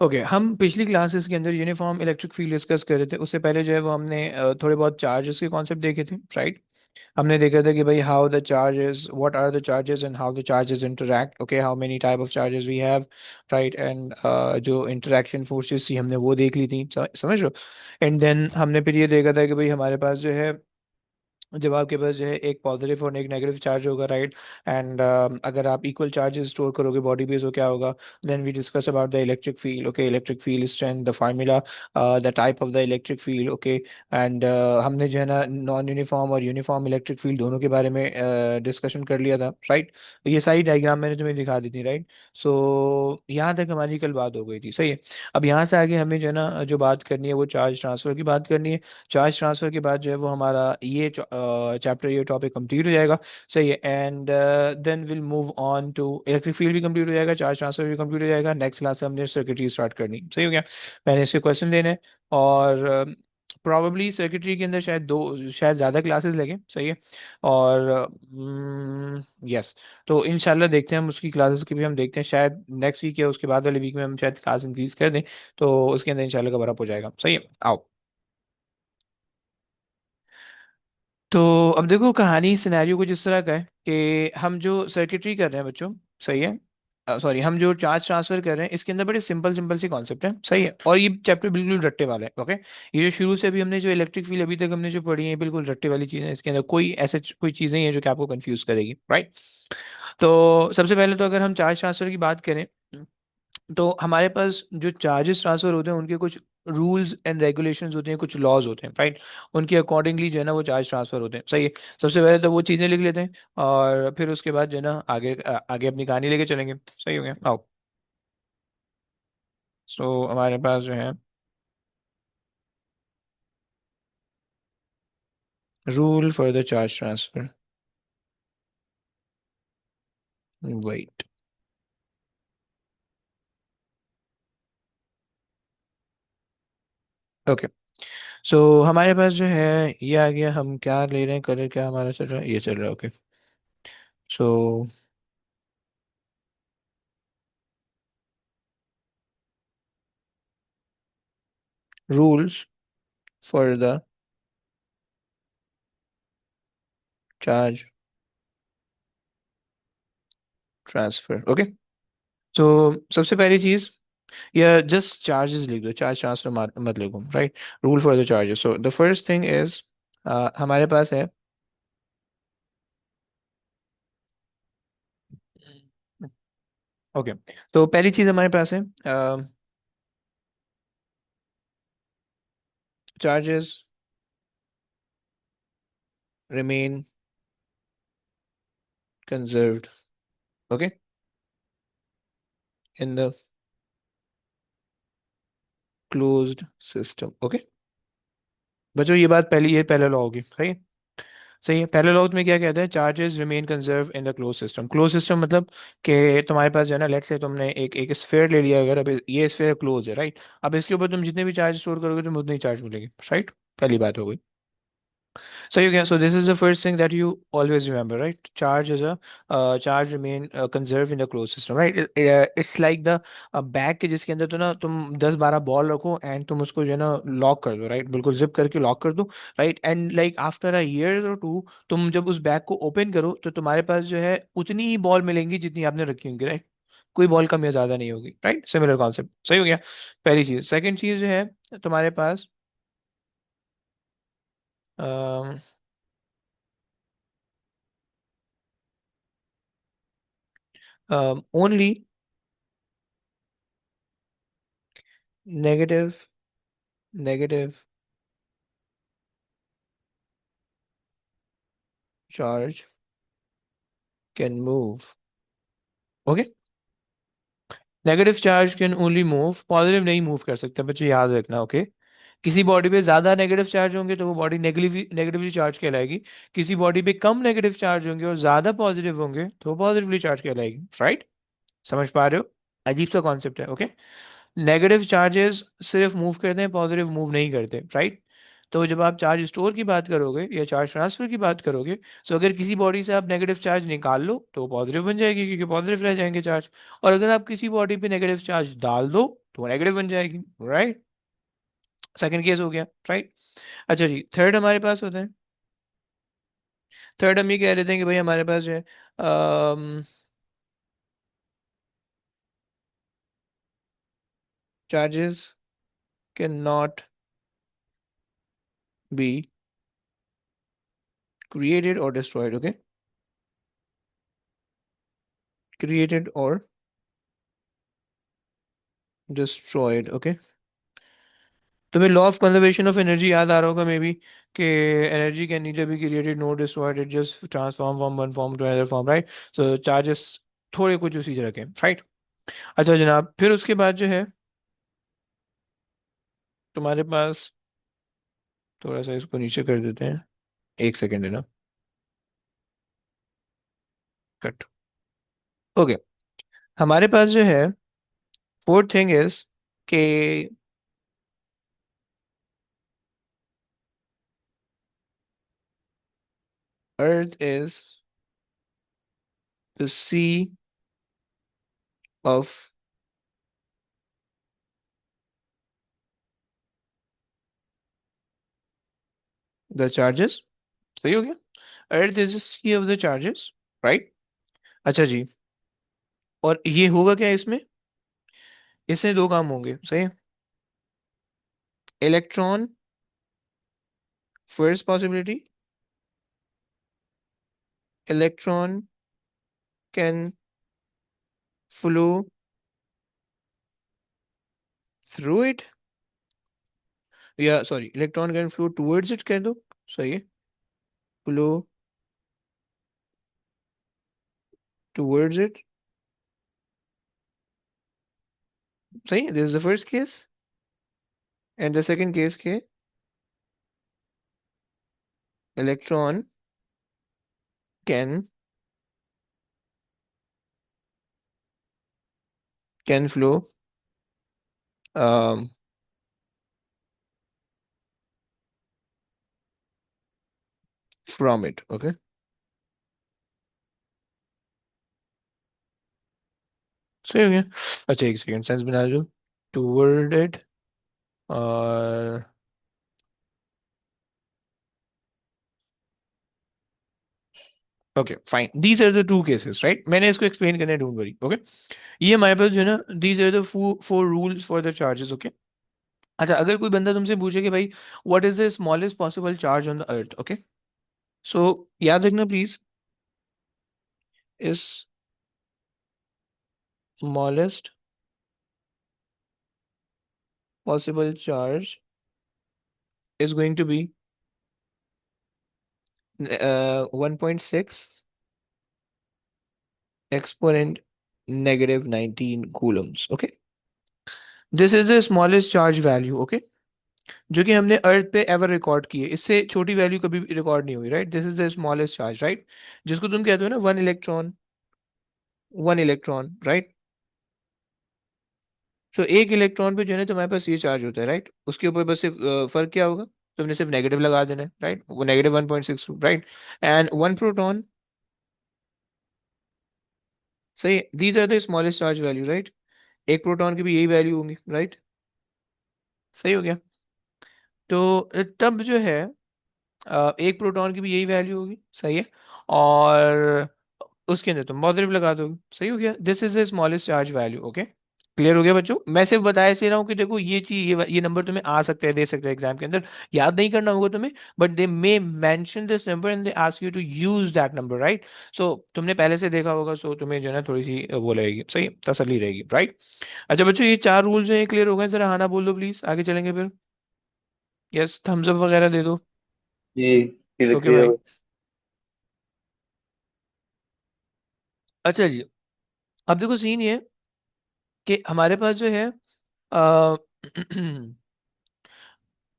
Okay, हम पिछली classes के अंदर यूनिफॉर्म इलेक्ट्रिक फील्ड डिस्कस कर रहे थे। उससे पहले जो है वो हमने थोड़े बहुत चार्जेस के कॉन्सेप्ट देखे थे, राइट। हमने देखा था कि भाई how the charges, what are the charges and how the charges interact, okay, how many type of charges we have, right. And जो इंटरेक्शन फोर्सेस थी हमने वो देख ली थी, समझ रहे हो। एंड देन हमने फिर ये देखा था कि भाई हमारे पास जो है, जब आपके पास जो है एक पॉजिटिव और एक नेगेटिव चार्ज होगा, राइट। एंड अगर आप इक्वल चार्जेस स्टोर करोगे बॉडी पे तो क्या होगा। Then we discuss about the electric field, okay, electric field strength, the formula, the type of the electric field, okay. And हमने जो है ना नॉन यूनिफॉर्म और यूनिफॉर्म इलेक्ट्रिक फील्ड दोनों के बारे में डिस्कशन कर लिया था, राइट। ये सारी डायग्राम मैंने तुम्हें दिखा दी थी, राइट। सो यहाँ तक हमारी कल बात हो गई थी, सही है। अब यहाँ से आगे हमें जो है ना जो बात करनी है वो चार्ज ट्रांसफर की बात करनी है। चार्ज ट्रांसफर के बाद जो है वो हमारा ये चैप्टर, ये टॉपिक कंप्लीट हो जाएगा, सही है। And then will move on to electric field भी कंप्लीट हो जाएगा, चार्ज ट्रांसफर भी कंप्लीट हो जाएगा। नेक्स्ट क्लास से हमने सर्किटरी स्टार्ट करनी, सही हो गया। मैंने इसके क्वेश्चन लेने हैं, और प्रॉब्लली सर्किटरी के अंदर शायद दो, शायद ज़्यादा क्लासेस लगे, सही है। और यस, तो इंशाल्लाह देखते हैं हम उसकी क्लासेस की भी, हम देखते हैं शायद नेक्स्ट वीक या उसके बाद वाले वीक में हम शायद क्लास इंक्रीज कर दें, तो उसके अंदर इंशाल्लाह कवर अप हो जाएगा, सही है। आओ, तो अब देखो कहानी सिनेरियो कुछ इस तरह का है कि हम जो सर्किटरी कर रहे हैं बच्चों, सही है, सॉरी, हम जो चार्ज ट्रांसफर कर रहे हैं इसके अंदर बड़े सिंपल सिंपल सी कॉन्सेप्ट है, सही है। और ये चैप्टर बिल्कुल रट्टे वाला है, ओके। ये जो शुरू से अभी हमने जो इलेक्ट्रिक फील्ड अभी तक हमने जो पढ़ी है बिल्कुल रट्टे वाली चीज़ है। इसके अंदर कोई ऐसे कोई चीज़ नहीं है जो कि आपको कंफ्यूज करेगी, राइट। तो सबसे पहले तो अगर हम चार्ज ट्रांसफर की बात करें, तो हमारे पास जो चार्जेस ट्रांसफर होते हैं उनके कुछ रूल्स एंड रेगुलेशंस होते हैं, कुछ लॉज होते हैं, राइट। उनके अकॉर्डिंगली जो है ना वो चार्ज ट्रांसफर होते हैं, सही है। सबसे पहले तो वो चीज़ें लिख लेते हैं, और फिर उसके बाद जो है ना आगे आगे अपनी कहानी लेके चलेंगे, सही हो गया। आओ, सो हमारे पास जो है rule for the charge transfer, wait, okay. So हमारे पास जो है ये आ गया, हम क्या ले रहे हैं, कलर क्या हमारा चल रहा है, ये चल रहा है, okay. So rules for the charge transfer, okay. तो सबसे पहली चीज, या जस्ट चार्जेस लिख दो, चार्ज ट्रांसफर मत लिखो, right. Rule for the charges, so the first thing is, हमारे पास है, ओके। तो पहली चीज हमारे पास है, charges remain conserved, okay, in the closed system, okay. बच्चों ये बात पहली, ये पहला लॉ होगी, सही है। सही है, पहले लॉ में क्या कहता है, charges remain conserve in the close system. Close system मतलब कि तुम्हारे पास जो है ना, लेट्स से तुमने एक एक स्फेयर ले लिया, अगर अब ये स्फेयर क्लोज है, राइट। अब इसके ऊपर तुम जितने भी चार्ज स्टोर करोगे तुम उतने ही चार्ज मिलेंगे, राइट। पहली बात हो गई, so you can, so this is the first thing that you always remember, right? Charge is a charge remain conserved in the closed system, right? It's like the bag के जिसके अंदर तो ना तुम 10-12 बॉल रखो एंड तुम उसको जो है ना लॉक कर दो, राइट, बिल्कुल जिप करके लॉक कर दो, right. And like after a year और टू तुम जब उस बैग को ओपन करो तो तुम्हारे पास जो है उतनी ही बॉल मिलेंगी जितनी आपने रखी होंगी, राइट। कोई बॉल कम या ज्यादा नहीं होगी, राइट। सिमिलर कॉन्सेप्ट, सही हो गया। पहली चीज, सेकंड चीज जो है तुम्हारे पास only negative negative charge can move, okay. Negative charge can only move, positive नहीं मूव कर सकते, बच्चे याद रखना, ओके। किसी बॉडी पे ज्यादा नेगेटिव चार्ज होंगे तो वो बॉडी नेगेटिवली नेगेटिवली चार्ज कहलाएगी। किसी बॉडी पे कम नेगेटिव चार्ज होंगे और ज्यादा पॉजिटिव होंगे तो वो पॉजिटिवली चार्ज कहलाएगी, राइट। समझ पा रहे हो, अजीब सा कॉन्सेप्ट है, ओके। नेगेटिव चार्जेस सिर्फ मूव करते हैं, पॉजिटिव मूव नहीं करते, राइट। तो जब आप चार्ज स्टोर की बात करोगे या चार्ज ट्रांसफर की बात करोगे, तो अगर किसी बॉडी से आप नेगेटिव चार्ज निकाल लो तो पॉजिटिव बन जाएगी क्योंकि पॉजिटिव रह जाएंगे चार्ज। और अगर आप किसी बॉडी पे नेगेटिव चार्ज डाल दो तो वो नेगेटिव बन जाएगी, राइट। सेकंड केस हो गया, राइट। अच्छा जी, थर्ड हमारे पास होता है। थर्ड हम ये कह रहे थे कि भाई हमारे पास जो है charges can not be created or destroyed, okay, created or destroyed, okay। तुम्हें law of conservation of energy याद आ रहा होगा मे बी, कि energy can neither be created nor destroyed, it just transform from one form to another form, right. So charges थोड़े कुछ उसी तरह के, राइट। अच्छा जनाब, फिर उसके बाद जो है तुम्हारे पास, थोड़ा सा इसको नीचे कर देते हैं, एक सेकेंड है ना, कट। ओके, हमारे पास जो है फोर्थ थिंग इज के earth is the sea of the charges. सही हो गया, earth is the sea of the charges, right. अच्छा जी, और ये होगा क्या इसमें, इससे दो काम होंगे, सही है। Electron, first possibility, electron can flow through it, या sorry, electron can flow towards it कह दो, सही है, फ्लो टुवर्ड्स इट, सही है, this is the first case. And the second case के electron can flow from it, okay. सही हो गया। अच्छा एक सेकंड, सेंस बना दो, टुवर्ड इट, और okay fine, these are the two cases, right. मैंने इसको एक्सप्लेन करना है, डोंट वरी, ओके। ये हमारे पास जो है ना, these are the four rules for the charges, okay. अच्छा, अगर कोई बंदा तुमसे पूछे कि भाई what is the smallest possible charge on the earth, okay, so याद रखना please, is smallest possible charge is going to be 1.6 exponent negative 19 coulombs, okay। This is the smallest charge value, okay, जो कि हमने अर्थ पे ever record की है। इससे छोटी वैल्यू कभी भी रिकॉर्ड नहीं हुई, right. This is the smallest charge, right, जिसको तुम कहते हो ना one electron, one electron, right. तो एक इलेक्ट्रॉन पे जो है ना तुम्हारे पास ये चार्ज होता है, राइट। उसके ऊपर बस सिर्फ फर्क क्या होगा, तुमने सिर्फ नेगेटिव लगा देना है, राइट, वो negative 1.6, right. And one proton, सही, these are the smallest charge value, right. एक प्रोटॉन की भी यही वैल्यू होंगी, राइट। सही हो गया। तो तब जो है एक प्रोटॉन की भी यही वैल्यू होगी, सही है। और उसके अंदर तुम पॉजिटिव लगा दोगे, सही हो गया। This is the smallest charge value, okay. Clear हो गया बच्चों। मैं सिर्फ बताया से रहा हूँ कि देखो ये चीज, ये नंबर तुम्हें आ सकते हैं, दे सकते हैं एग्जाम के अंदर, याद नहीं करना होगा तुम्हें, but they may mention this number and they ask you to use that number, right. So तुमने पहले से देखा होगा, सो तुम्हें जो है ना थोड़ी सी वो रहेगी, सही, तसल्ली रहेगी, राइट। अच्छा बच्चों, ये चार रूल्स हैं, क्लियर हो गए, जरा हाँ ना बोल दो प्लीज, आगे चलेंगे फिर। यस, थम्स अप वगैरह दे दो। जी क्लियर ओके क्लियर। भाई। अच्छा जी, अब देखो सीन ये है कि हमारे पास जो है अ,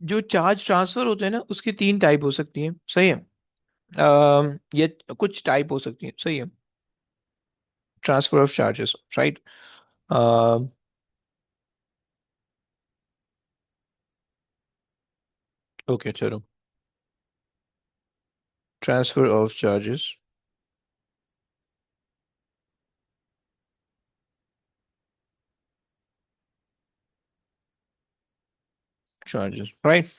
जो चार्ज ट्रांसफर होते हैं ना, उसकी तीन टाइप हो सकती है, सही है। ये कुछ टाइप हो सकती है, सही है, transfer of charges, right. Okay चलो, transfer of charges, charges, right?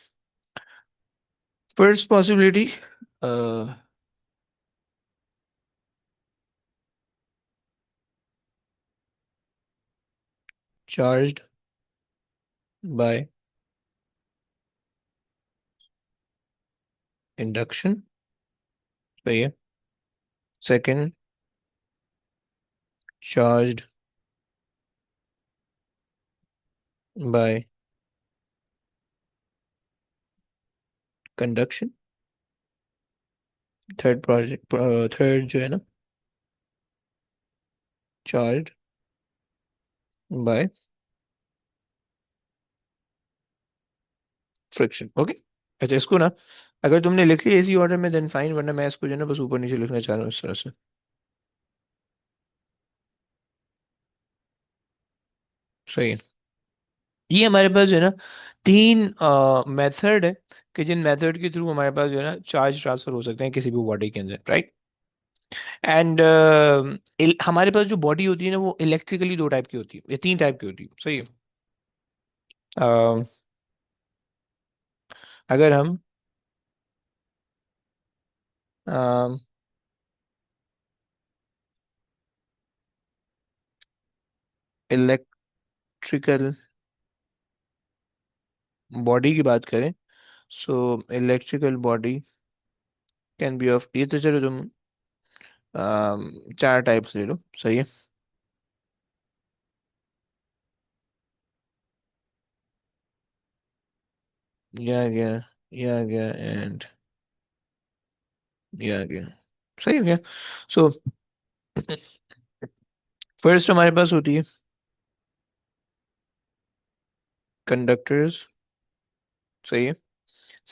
First possibility, uh, charged by induction. सही है. Second, charged by conduction. Third जो है ना, charged by फ्रिक्शन. ओके. अच्छा, इसको ना अगर तुमने लिखी इसी ऑर्डर में देन फाइन, वरना मैं इसको जो है ना बस ऊपर नीचे लिखना चाह रहा हूँ इस तरह से. सही है. ये हमारे पास जो है ना तीन मेथड है कि जिन मेथड के थ्रू हमारे पास जो है ना चार्ज ट्रांसफर हो सकते हैं किसी भी बॉडी के अंदर, राइट. एंड हमारे पास जो बॉडी होती है ना वो इलेक्ट्रिकली दो टाइप की होती है या तीन टाइप की होती है. सही है. अ, अगर हम इलेक्ट्रिकल बॉडी की बात करें, so electrical body can be of, ये तो चलो तुम चार टाइप्स ले लो. सही है. ये आ गया, ये आ गया, एंड ये आ गया. सही हो गया. सो फर्स्ट हमारे पास होती है कंडक्टर्स. सही है.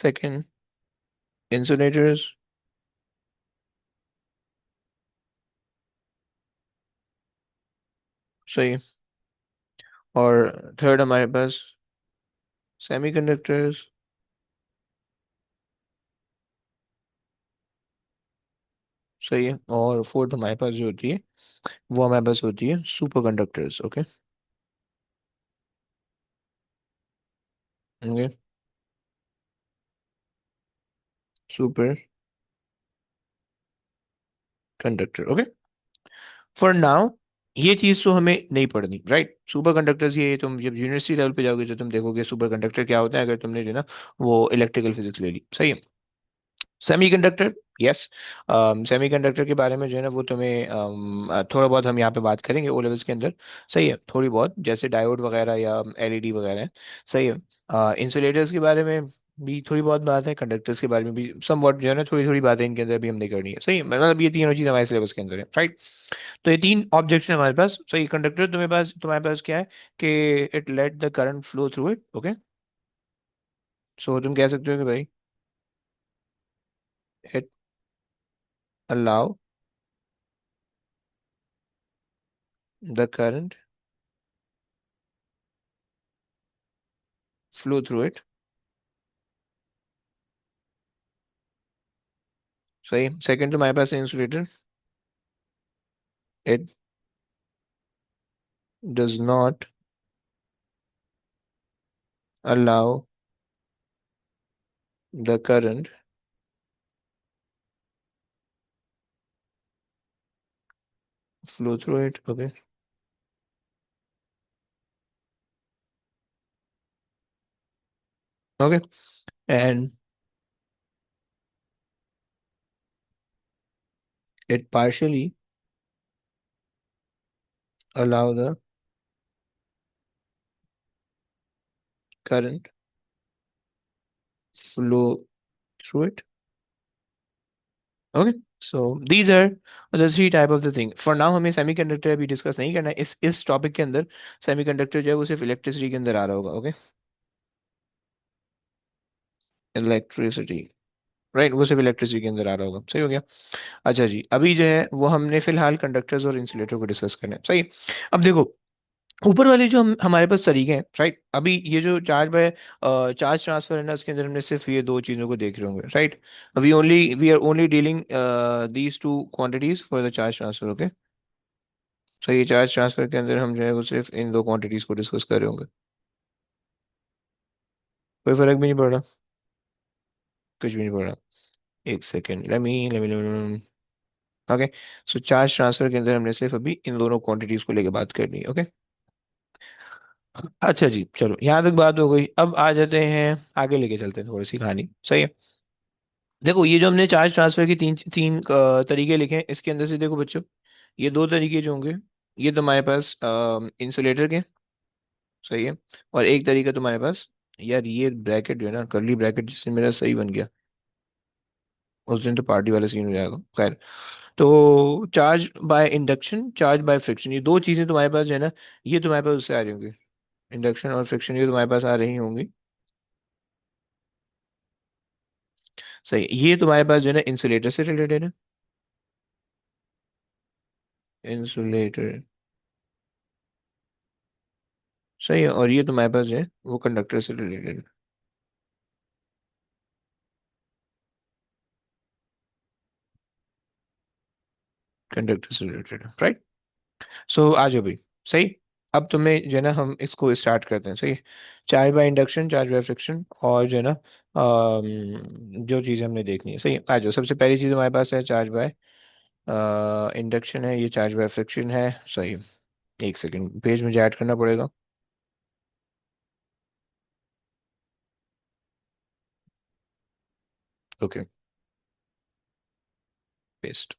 Second, insulators. सही है. और थर्ड हमारे पास सेमीकंडक्टर्स. सही है. और फोर्थ हमारे पास जो होती है वो हमारे पास होती है super conductors. Okay. Okay. Super conductor. Okay. For now ये चीज तो हमें नहीं पढ़नी, राइट. सुपर कंडक्टर्स, ये तुम जब यूनिवर्सिटी लेवल पे जाओगे तो तुम देखोगे सुपर कंडक्टर क्या होता है, अगर तुमने जो है ना वो इलेक्ट्रिकल फिजिक्स ले ली. सही है. Semiconductor, yes. सेमीकंडक्टर के बारे में जो है ना वो तुम्हें थोड़ा बहुत हम यहाँ पे बात करेंगे ओ लेवल्स के अंदर. सही है. थोड़ी बहुत जैसे डायोड वगैरह या एलईडी वगैरह है. सही है. इंसुलेटर्स के बारे में भी थोड़ी बहुत बात है, कंडक्टर्स के बारे में भी सम बहुत जो है ना थोड़ी थोड़ी बातें इनके अंदर भी हमने करनी है. सही है. मतलब ये तीनों चीज़ हमारे सिलेबस के अंदर है, राइट. तो ये तीन ऑब्जेक्ट्स हैं हमारे पास. सही. कंडक्टर तुम्हारे पास क्या है कि it let the current flow through it. Okay. So तुम कह सकते हो कि भाई it allow the current flow through it. सही. सेकंड तो हमारे पास है insulator. It does not allow the current flow through it. Okay. Okay. And it partially allow the current flow through it. Okay. So these are the three type of the thing. For now हमें semiconductor अभी discuss नहीं करना है. इस topic के अंदर semiconductor जो है वो सिर्फ इलेक्ट्रिसिटी के अंदर आ रहा होगा. ओके. Electricity, right. वो सिर्फ इलेक्ट्रिसिटी के अंदर आ रहा होगा. सही हो गया. अच्छा जी, अभी जो है वो हमने फिलहाल कंडक्टर्स और इंसुलेटर को डिस्कस करना है. सही. अब देखो, ऊपर वाले जो हम हमारे पास तरीके हैं, राइट. अभी ये जो चार्ज ट्रांसफर है ना उसके अंदर हमने सिर्फ ये दो चीज़ों को देख रहे होंगे, right. We are only dealing these two quantities for the charge transfer. Okay. So ये चार्ज ट्रांसफर के अंदर हम जो है वो सिर्फ इन दो क्वांटिटीज को डिस्कस कर रहे होंगे. कोई फर्क भी नहीं पड़ रहा, कुछ भी नहीं पड़ रहा। एक सेकेंड, लेट मी ओके। सो चार्ज ट्रांसफर के अंदर हमने सिर्फ अभी इन दोनों क्वांटिटीज को लेके बात करनी है, ओके। अच्छा जी, चलो यहाँ तक बात हो गई, अब आ जाते हैं आगे, लेके चलते हैं थोड़ी सी कहानी, सही है। देखो ये जो हमने चार्ज ट्रांसफर के तीन तीन तरीके लिखे हैं, इसके अंदर से देखो बच्चों, ये दो तरीके जो होंगे, ये तुम्हारे पास इंसुलेटर के, सही है। और एक तरीका तुम्हारे पास, यार ये ब्रैकेट जो है ना, करली ब्रैकेट जिससे मेरा सही बन गया, उस दिन तो पार्टी वाला सीन हो जाएगा, खैर। तो charge by induction, charge by friction, ये दो चीजें तुम्हारे पास जो है ना, ये तुम्हारे पास उससे आ रही होंगी, इंडक्शन और फ्रिक्शन, ये तुम्हारे पास आ रही होंगी, सही। ये तुम्हारे पास जो है ना इंसुलेटर से रिलेटेड है, इंसुलेटर, सही है। और ये तुम्हारे पास जो है वो कंडक्टर से रिलेटेड, कंडक्टर से रिलेटेड, राइट। सो आ जाओ भाई, सही। अब तुम्हें जो है ना हम इसको स्टार्ट करते हैं, सही। Charge by induction, charge by friction, और जो है ना जो चीज़ हमने देखनी है, सही। आ जाओ, सबसे पहली चीज़ हमारे पास है चार्ज बाय इंडक्शन है, ये चार्ज बाय फ्रिक्शन है, सही। एक सेकंड, पेज मुझे ऐड करना पड़ेगा। ओके, पेस्ट,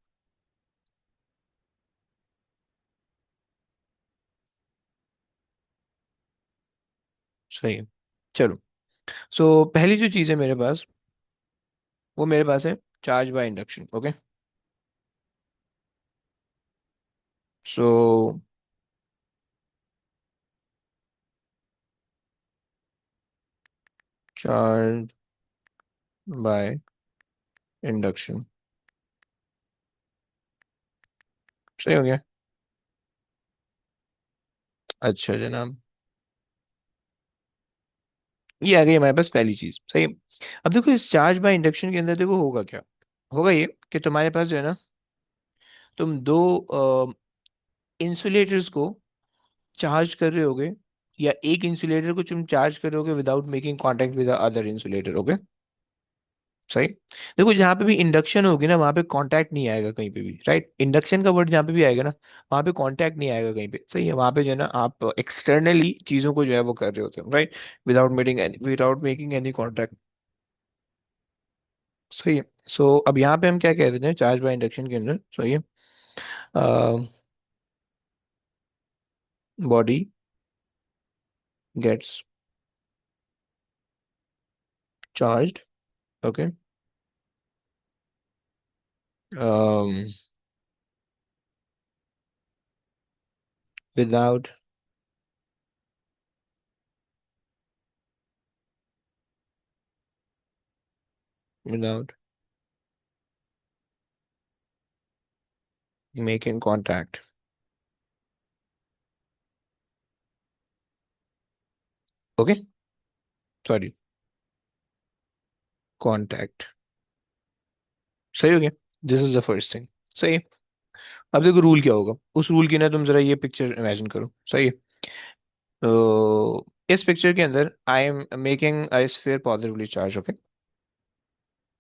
सही है। चलो, सो पहली जो चीज़ है मेरे पास, वो मेरे पास है charge by induction, okay. So charge by induction, सही हो गया। अच्छा जनाब, ये आ गई हमारे पास पहली चीज, सही। अब देखो इस चार्ज बाय इंडक्शन के अंदर देखो होगा क्या, होगा ये कि तुम्हारे पास जो है ना, तुम दो इंसुलेटर्स को चार्ज कर रहे होगे, या एक इंसुलेटर को तुम चार्ज कर रहे होगे without making contact with other insulator, okay, सही। देखो जहाँ पे भी इंडक्शन होगी ना, वहाँ पे कांटेक्ट नहीं आएगा कहीं पे भी, राइट। इंडक्शन का वर्ड जहाँ पे भी आएगा ना, वहाँ पे कांटेक्ट नहीं आएगा कहीं पे, सही है। वहाँ पे जो है ना आप एक्सटर्नली चीजों को जो है वो कर रहे होते हो, right, without making any contact, सही है। सो अब यहाँ पे हम क्या कह देते हैं चार्ज बाय इंडक्शन के अंदर, सही है। Body gets charged, okay, without without making contact, okay, sorry, contact, सही हो गया। This is the first thing, सही है। अब देखो रूल क्या होगा, उस रूल की ना तुम जरा ये पिक्चर इमेजिन करो, सही है। तो इस पिक्चर के अंदर I am making a sphere positively charge, okay.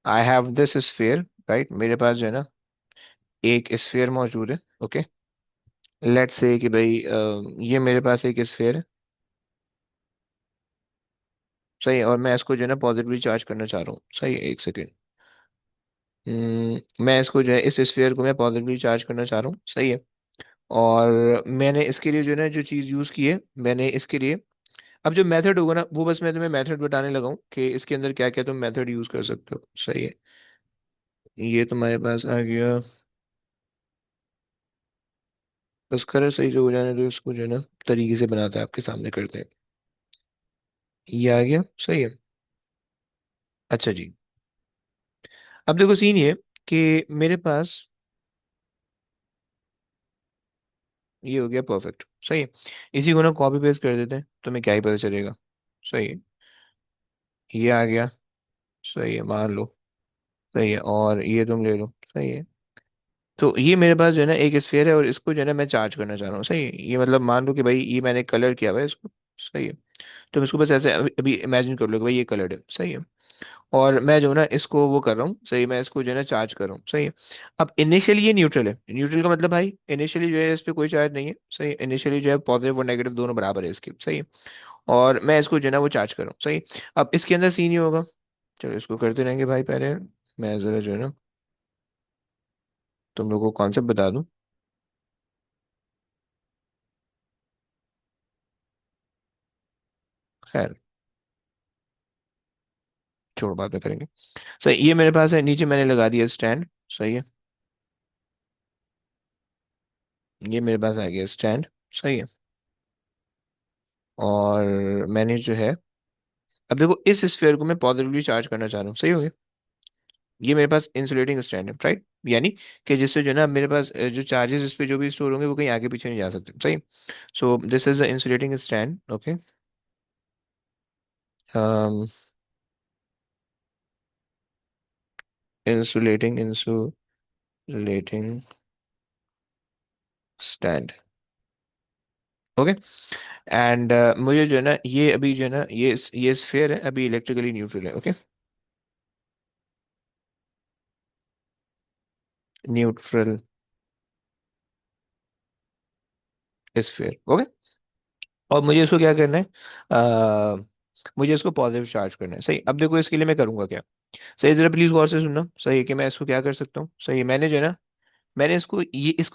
I have this sphere, right, मेरे पास जो है ना एक स्फीयर मौजूद है, ओके। लेट्स से कि भाई ये मेरे पास एक स्फीयर है, सही है। और मैं इसको जो है ना पॉजिटिवली चार्ज करना चाह रहा हूँ, सही है। एक सेकेंड, मैं इसको जो है इस स्फीयर को मैं पॉजिटिवली चार्ज करना चाह रहा हूँ, सही है। और मैंने इसके लिए जो है ना जो चीज़ यूज़ की है, मैंने इसके लिए, अब जो मेथड होगा ना वो बस मैं तुम्हें मेथड बताने लगा हूँ कि इसके अंदर क्या क्या तुम मेथड यूज़ कर सकते हो, सही है। ये तुम्हारे पास आ गया, बस कलर सही से हो जाने दो, इसको जो है ना तरीके से बनाता है आपके सामने करते हैं। ये आ गया, सही है। अच्छा जी, अब देखो सीन ये कि मेरे पास ये हो गया परफेक्ट, सही है। इसी को ना कॉपी पेस्ट कर देते हैं, तुम्हें क्या ही पता चलेगा, सही है। ये आ गया, सही है, मान लो, सही है। और ये तुम ले लो, सही है। तो ये मेरे पास जो है ना एक स्फीयर है, और इसको जो है ना मैं चार्ज करना चाह रहा हूँ, सही है। ये मतलब मान लो कि भाई ये मैंने कलर किया हुआ है इसको, सही है। तुम इसको बस ऐसे अभी अभी इमेजिन कर लो कि भाई ये कलर्ड है, सही है। और मैं जो है ना इसको वो कर रहा हूँ, सही, मैं इसको जो है ना चार्ज कर रहा हूँ, सही है। अब इनिशियली ये न्यूट्रल है, न्यूट्रल का मतलब भाई इनिशियली जो है इस पे कोई चार्ज नहीं है, सही, इनिशियली जो है पॉजिटिव और नेगेटिव दोनों बराबर है इसके, सही है। और मैं इसको जो है ना वो चार्ज कर रहा हूँ, सही। अब इसके अंदर सीन ये होगा, चलो इसको करते रहेंगे भाई, पहले मैं जरा जो है ना तुम लोगों को कॉन्सेप्ट बता दूं। खैर, छोड़, बाद में करेंगे। सही, ये मेरे पास है, नीचे मैंने लगा दिया स्टैंड, सही है। ये मेरे पास आ गया स्टैंड, सही है। और मैंने जो है, अब देखो इस स्फीयर को मैं पॉजिटिवली चार्ज करना चाह रहा हूँ, सही हो गया। ये मेरे पास इंसुलेटिंग स्टैंड है, राइट, यानी कि जिससे जो है ना मेरे पास जो चार्जेस इस पे जो भी स्टोर होंगे वो कहीं आगे पीछे नहीं जा सकते, सही। So this is the insulating stand, okay. Insulating stand, okay. And मुझे जो है ना ये अभी जो है ना ये स्फीयर है अभी इलेक्ट्रिकली न्यूट्रल है, ओके। Neutral sphere, okay. और मुझे इसको क्या करना है, मुझे इसको पॉजिटिव चार्ज करना है, सही। अब देखो इसके लिए मैं करूंगा क्या, सही, जरा प्लीज गौर से सुनना, सही है, कि मैं इसको क्या कर सकता हूँ, सही है। मैंने जो है ना, मैंने इसको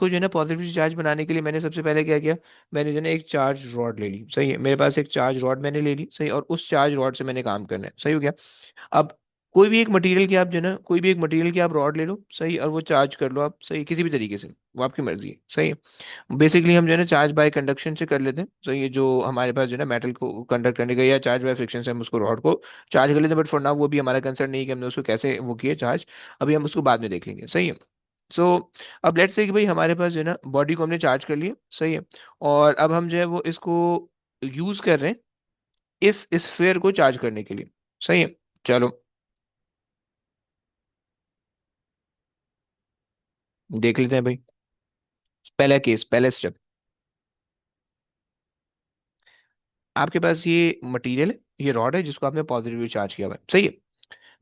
जो है ना पॉजिटिव चार्ज बनाने के लिए मैंने सबसे पहले क्या किया, मैंने जो है ना एक चार्ज रॉड ले ली, सही है। मेरे पास एक चार्ज रॉड मैंने ले ली, सही, और उस चार्ज रॉड से मैंने काम करना है, सही हो गया। अब कोई भी एक मटेरियल की आप जो है ना, कोई भी एक मटेरियल की आप रॉड ले लो, सही, और वो चार्ज कर लो आप, सही, किसी भी तरीके से, वो आपकी मर्जी है, सही है। बेसिकली हम जो है ना चार्ज बाय कंडक्शन से कर लेते हैं, सही है। जो हमारे पास जो है ना मेटल को कंडक्ट करने का, या चार्ज बाय फ्रिक्शन से हम उसको रॉड को चार्ज कर लेते हैं, बट फॉर नाउ वो भी हमारा कंसर्न नहीं है कि हमने उसको कैसे वो किया चार्ज, अभी हम उसको बाद में देख लेंगे, सही है। सो अब लेट्स से कि भाई हमारे पास जो है ना बॉडी को हमने चार्ज कर लिया, सही है। और अब हम जो है वो इसको यूज कर रहे हैं इस स्फीयर को चार्ज करने के लिए, सही है। चलो देख लेते हैं भाई। पहला केस, पहला स्टेप, आपके पास ये मटेरियल है, ये रॉड है जिसको आपने पॉजिटिवली चार्ज किया हुआ है, सही है।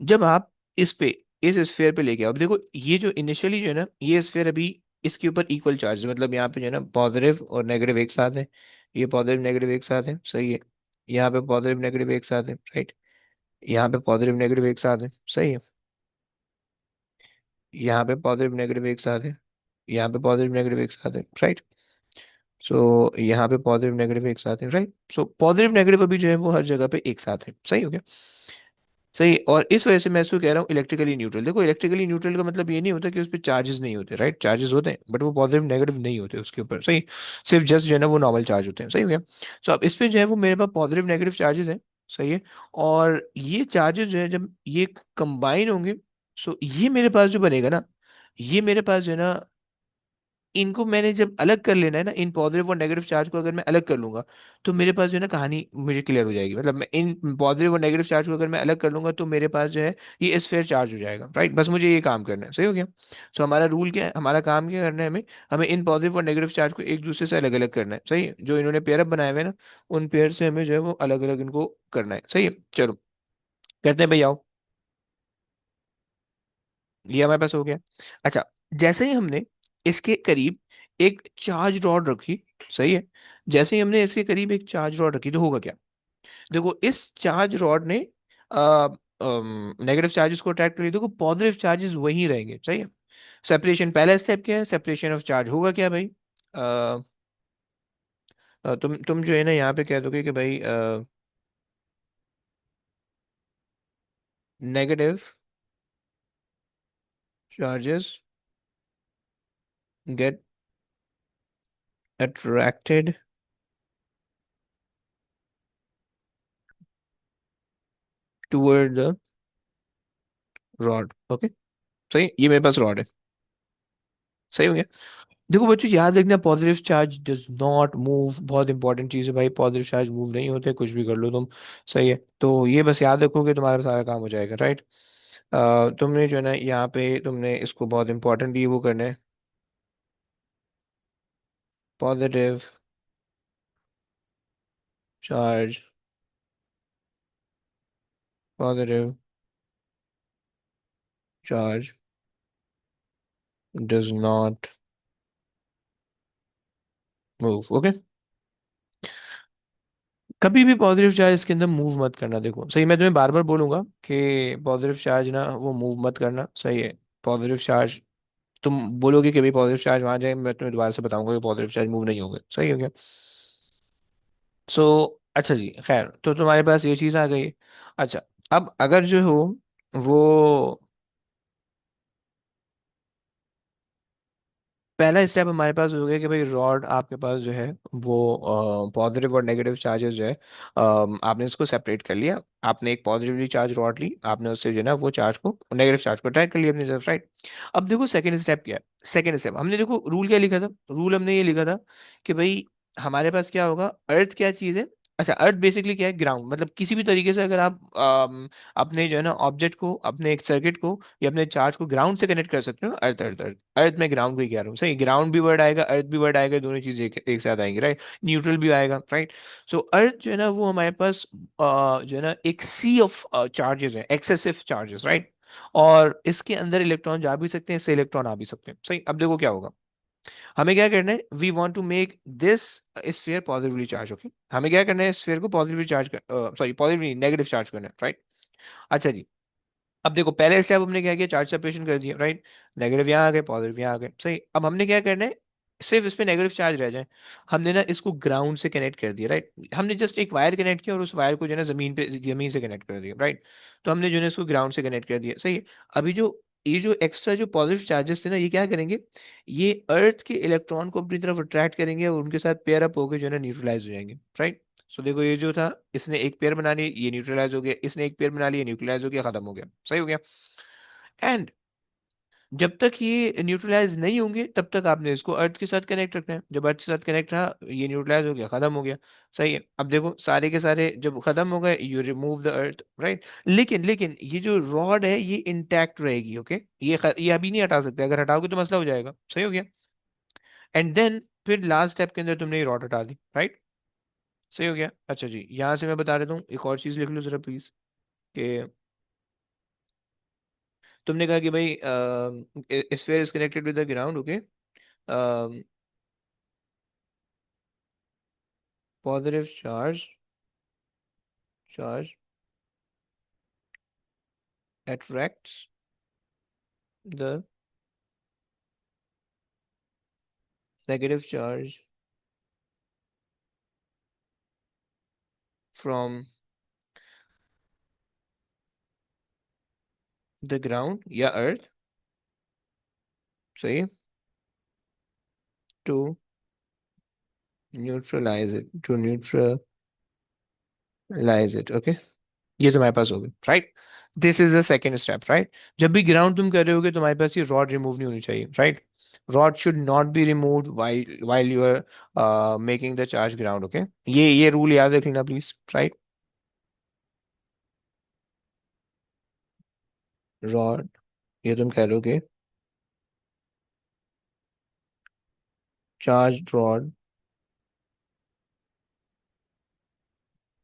जब आप इस पे, इस स्फीयर पे लेके आओ, अब देखो ये जो इनिशियली जो है ना ये स्फीयर अभी इसके ऊपर इक्वल चार्ज है, मतलब यहाँ पे जो है ना पॉजिटिव और नेगेटिव एक साथ है, ये पॉजिटिव नेगेटिव एक साथ है, सही है। यहाँ पे पॉजिटिव नेगेटिव एक साथ है, राइट। यहाँ पे पॉजिटिव नेगेटिव एक साथ है, सही है। यहाँ पे पॉजिटिव नेगेटिव एक साथ है, यहाँ पे पॉजिटिव नेगेटिव एक साथ है, राइट। सो यहाँ पे पॉजिटिव नेगेटिव एक साथ है, राइट। सो पॉजिटिव नेगेटिव अभी जो है वो हर जगह पे एक साथ है, सही हो गया। सही, और इस वजह से मैं इसको कह रहा हूँ इलेक्ट्रिकली न्यूट्रल। देखो इलेक्ट्रिकली न्यूट्रल का मतलब ये नहीं होता कि उस पर चार्जेस नहीं होते, राइट, चार्जेस होते हैं बट वो पॉजिटिव नेगेटिव नहीं होते उसके ऊपर, सही। सिर्फ जस्ट जो है ना वो नॉर्मल चार्ज होते हैं, सही हो गया। सो अब इस पे जो है वो मेरे पास पॉजिटिव नेगेटिव चार्जेस हैं, सही है। और ये चार्जेस जो है जब ये कंबाइन होंगे, सो ये मेरे पास जो बनेगा ना, ये मेरे पास जो है ना, इनको मैंने जब अलग कर लेना है ना, इन पॉजिटिव और नेगेटिव चार्ज को अगर मैं अलग कर लूंगा, तो मेरे पास जो है ना कहानी मुझे क्लियर हो जाएगी। मतलब मैं इन पॉजिटिव और नेगेटिव चार्ज को अगर मैं अलग कर लूंगा तो मेरे पास जो है ये स्फीयर चार्ज हो जाएगा, राइट। बस मुझे ये काम करना है, सही हो गया। सो हमारा रूल क्या है, हमारा काम क्या करना है, हमें हमें इन पॉजिटिव और नेगेटिव चार्ज को एक दूसरे से अलग अलग करना है, सही है। जो इन्होंने पेयर अप बनाए हुए हैं ना, उन पेयर से हमें जो है वो अलग अलग इनको करना है, सही है। चलो करते हैं भाई, आओ। ये हमारे पास हो गया। अच्छा, जैसे ही हमने इसके करीब एक चार्ज रॉड रखी, सही है, जैसे ही हमने इसके करीब एक चार्ज रॉड रखी तो होगा क्या, देखो इस चार्ज रॉड ने नेगेटिव चार्जेस को अट्रैक्ट कर लिया, देखो पॉजिटिव चार्जेस वहीं रहेंगे, सही है। सेपरेशन, पहला स्टेप क्या है, सेपरेशन ऑफ चार्ज, होगा क्या भाई, तुम जो है ना यहाँ पे कह दोगे कि भाई negative charges get attracted toward the rod, okay. सही, ये मेरे पास रॉड है, सही हो गया। देखो बच्चों याद रखना, positive charge does not move, बहुत इंपॉर्टेंट चीज़ है भाई, पॉजिटिव चार्ज मूव नहीं होते, कुछ भी कर लो तुम, सही है। तो ये बस याद रखोगे तुम्हारा सारा काम हो जाएगा, राइट। तुमने जो है ना यहाँ पे तुमने इसको बहुत इंपॉर्टेंटली वो करना है, positive charge positive charge does not move. Okay, कभी भी पॉजिटिव चार्ज इसके अंदर मूव मत करना। देखो सही, मैं तुम्हें बार बार बोलूंगा कि पॉजिटिव चार्ज ना वो मूव मत करना, सही है। पॉजिटिव चार्ज, तुम बोलोगे कि भाई पॉजिटिव चार्ज वहां जाए, मैं तुम्हें दोबारा से बताऊंगा कि पॉजिटिव चार्ज मूव नहीं होगा, सही हो गया। सो अच्छा जी, खैर, तो तुम्हारे पास ये चीज आ गई। अच्छा, अब अगर जो हो वो पहला स्टेप हमारे पास हो गया कि भाई रॉड आपके पास जो है वो पॉजिटिव और नेगेटिव चार्जेस जो है आपने इसको सेपरेट कर लिया। आपने एक पॉजिटिवली चार्ज रॉड ली, आपने उससे जो है ना वो चार्ज को, नेगेटिव चार्ज को अट्रैक्ट कर लिया अपनी तरफ, राइट। अब देखो सेकंड स्टेप क्या है। सेकंड स्टेप हमने देखो रूल क्या लिखा था। रूल हमने ये लिखा था कि भाई हमारे पास क्या होगा, अर्थ क्या चीज़ है। अच्छा, अर्थ बेसिकली क्या है, ग्राउंड। मतलब किसी भी तरीके से अगर आप अपने जो है ना ऑब्जेक्ट को, अपने एक सर्किट को या अपने चार्ज को ग्राउंड से कनेक्ट कर सकते हो। अर्थ अर्थ अर्थ अर्थ में ग्राउंड को ही कह रहा हूँ, सही। ग्राउंड भी वर्ड आएगा, अर्थ भी वर्ड आएगा, दोनों चीजें एक साथ आएंगी, राइट। न्यूट्रल भी आएगा, राइट। सो अर्थ जो है ना वो हमारे पास जो है ना एक सी ऑफ चार्जेस है, एक्सेसिव चार्जेस, राइट। और इसके अंदर इलेक्ट्रॉन जा भी सकते हैं, इससे इलेक्ट्रॉन आ भी सकते हैं, सही। अब देखो क्या होगा, हमें क्या करना है, we want to make this sphere positively charge, okay. हमें क्या करना है, स्फीयर को पॉजिटिवली चार्ज कर, सॉरी पॉजिटिवली नेगेटिव चार्ज करना है, राइट। अच्छा जी, अब देखो पहले स्टेप हमने क्या किया, चार्ज सेपरेशन कर दिया, राइट। नेगेटिव यहाँ आ गए, पॉजिटिव यहाँ आ गए, सही। अब हमने क्या करना है, सिर्फ इस पे नेगेटिव चार्ज रह जाए। हमने ना इसको ग्राउंड से कनेक्ट कर दिया, राइट। हमने जस्ट एक वायर कनेक्ट किया और उस वायर को जो है ना जमीन पे, जमीन से कनेक्ट कर दिया, राइट। तो हमने जो है ना इसको ग्राउंड से कनेक्ट कर दिया, सही है। अभी जो ये जो एक्स्ट्रा जो पॉजिटिव चार्जेस थे ना, ये क्या करेंगे, ये अर्थ के इलेक्ट्रॉन को अपनी तरफ अट्रैक्ट करेंगे और उनके साथ पेयर अप होकर जो है ना न्यूट्रलाइज हो जाएंगे, राइट। सो देखो ये जो था, इसने एक पेयर बना ली, ये न्यूट्रलाइज हो गया, इसने एक पेयर बना लिया, न्यूट्रलाइज हो गया, खत्म हो गया, सही हो गया। एंड जब तक ये न्यूट्रलाइज नहीं होंगे तब तक आपने इसको अर्थ के साथ कनेक्ट रखना है। जब अर्थ के साथ कनेक्ट रहा, ये न्यूट्रलाइज हो गया, खत्म हो गया, सही है। अब देखो सारे के सारे जब खत्म हो गए, you remove the earth, right. लेकिन लेकिन ये जो रॉड है ये इंटैक्ट रहेगी, ओके। ये अभी नहीं हटा सकते, अगर हटाओगे तो मसला हो जाएगा, सही हो गया। एंड देन फिर लास्ट स्टेप के अंदर तुमने ये रॉड हटा दी, राइट। सही हो गया। अच्छा जी, यहाँ से मैं बता देता हूँ, एक और चीज लिख लो जरा प्लीज, कि तुमने कहा कि भाई sphere is connected with the ground, okay. Positive charge attracts the negative charge from the ground या earth, सही, to neutralize it, okay। ये तुम्हारे पास होगी, right. This is the second step, right. जब भी ग्राउंड तुम कर रहे होगे तुम्हारे पास ये रॉड रिमूव नहीं होनी चाहिए, right. Rod should not be removed while you are making the charge ground, okay। ये रूल याद रख लेना प्लीज, राइट। रॉड, ये तुम कह लोगे, charged rod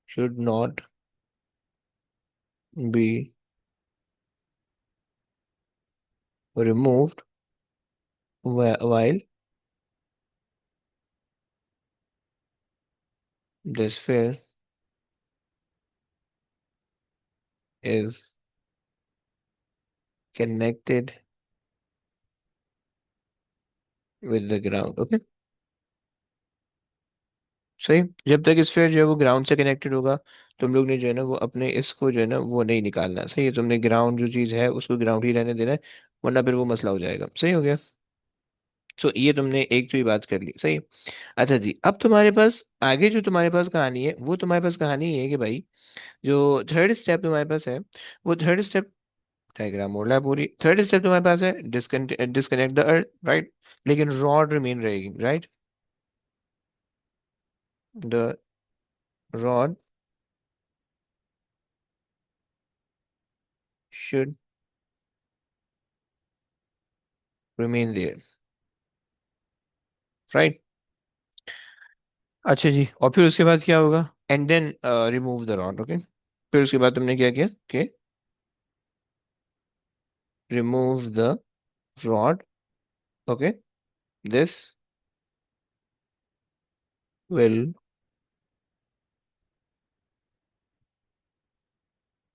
should not be removed while the sphere is connected with the ground, okay। सही। जब तक स्फीयर जो है वो ग्राउंड से कनेक्टेड होगा, तुम लोग ने जो है ना वो अपने इसको जो है ना वो नहीं निकालना, सही है। तुमने ग्राउंड जो चीज़ है उसको ग्राउंड ही रहने देना है, वरना फिर वो मसला हो जाएगा, सही हो गया। सो ये तुमने एक जो ही बात कर ली, सही। अच्छा जी, अब तुम्हारे पास आगे जो तुम्हारे पास कहानी है, वो तुम्हारे पास कहानी ये है कि भाई जो थर्ड स्टेप तुम्हारे पास है, वो थर्ड स्टेप, डायग्राम मोड़ ला पूरी। थर्ड स्टेप तुम्हारे पास है, डिस्कनेक्ट द अर्थ, राइट। लेकिन रॉड रिमेन रहेगी, right. The rod should remain there, right. अच्छा जी, और फिर उसके बाद क्या होगा, and then remove the rod, okay. फिर उसके बाद तुमने क्या किया कि remove the rod, okay, this will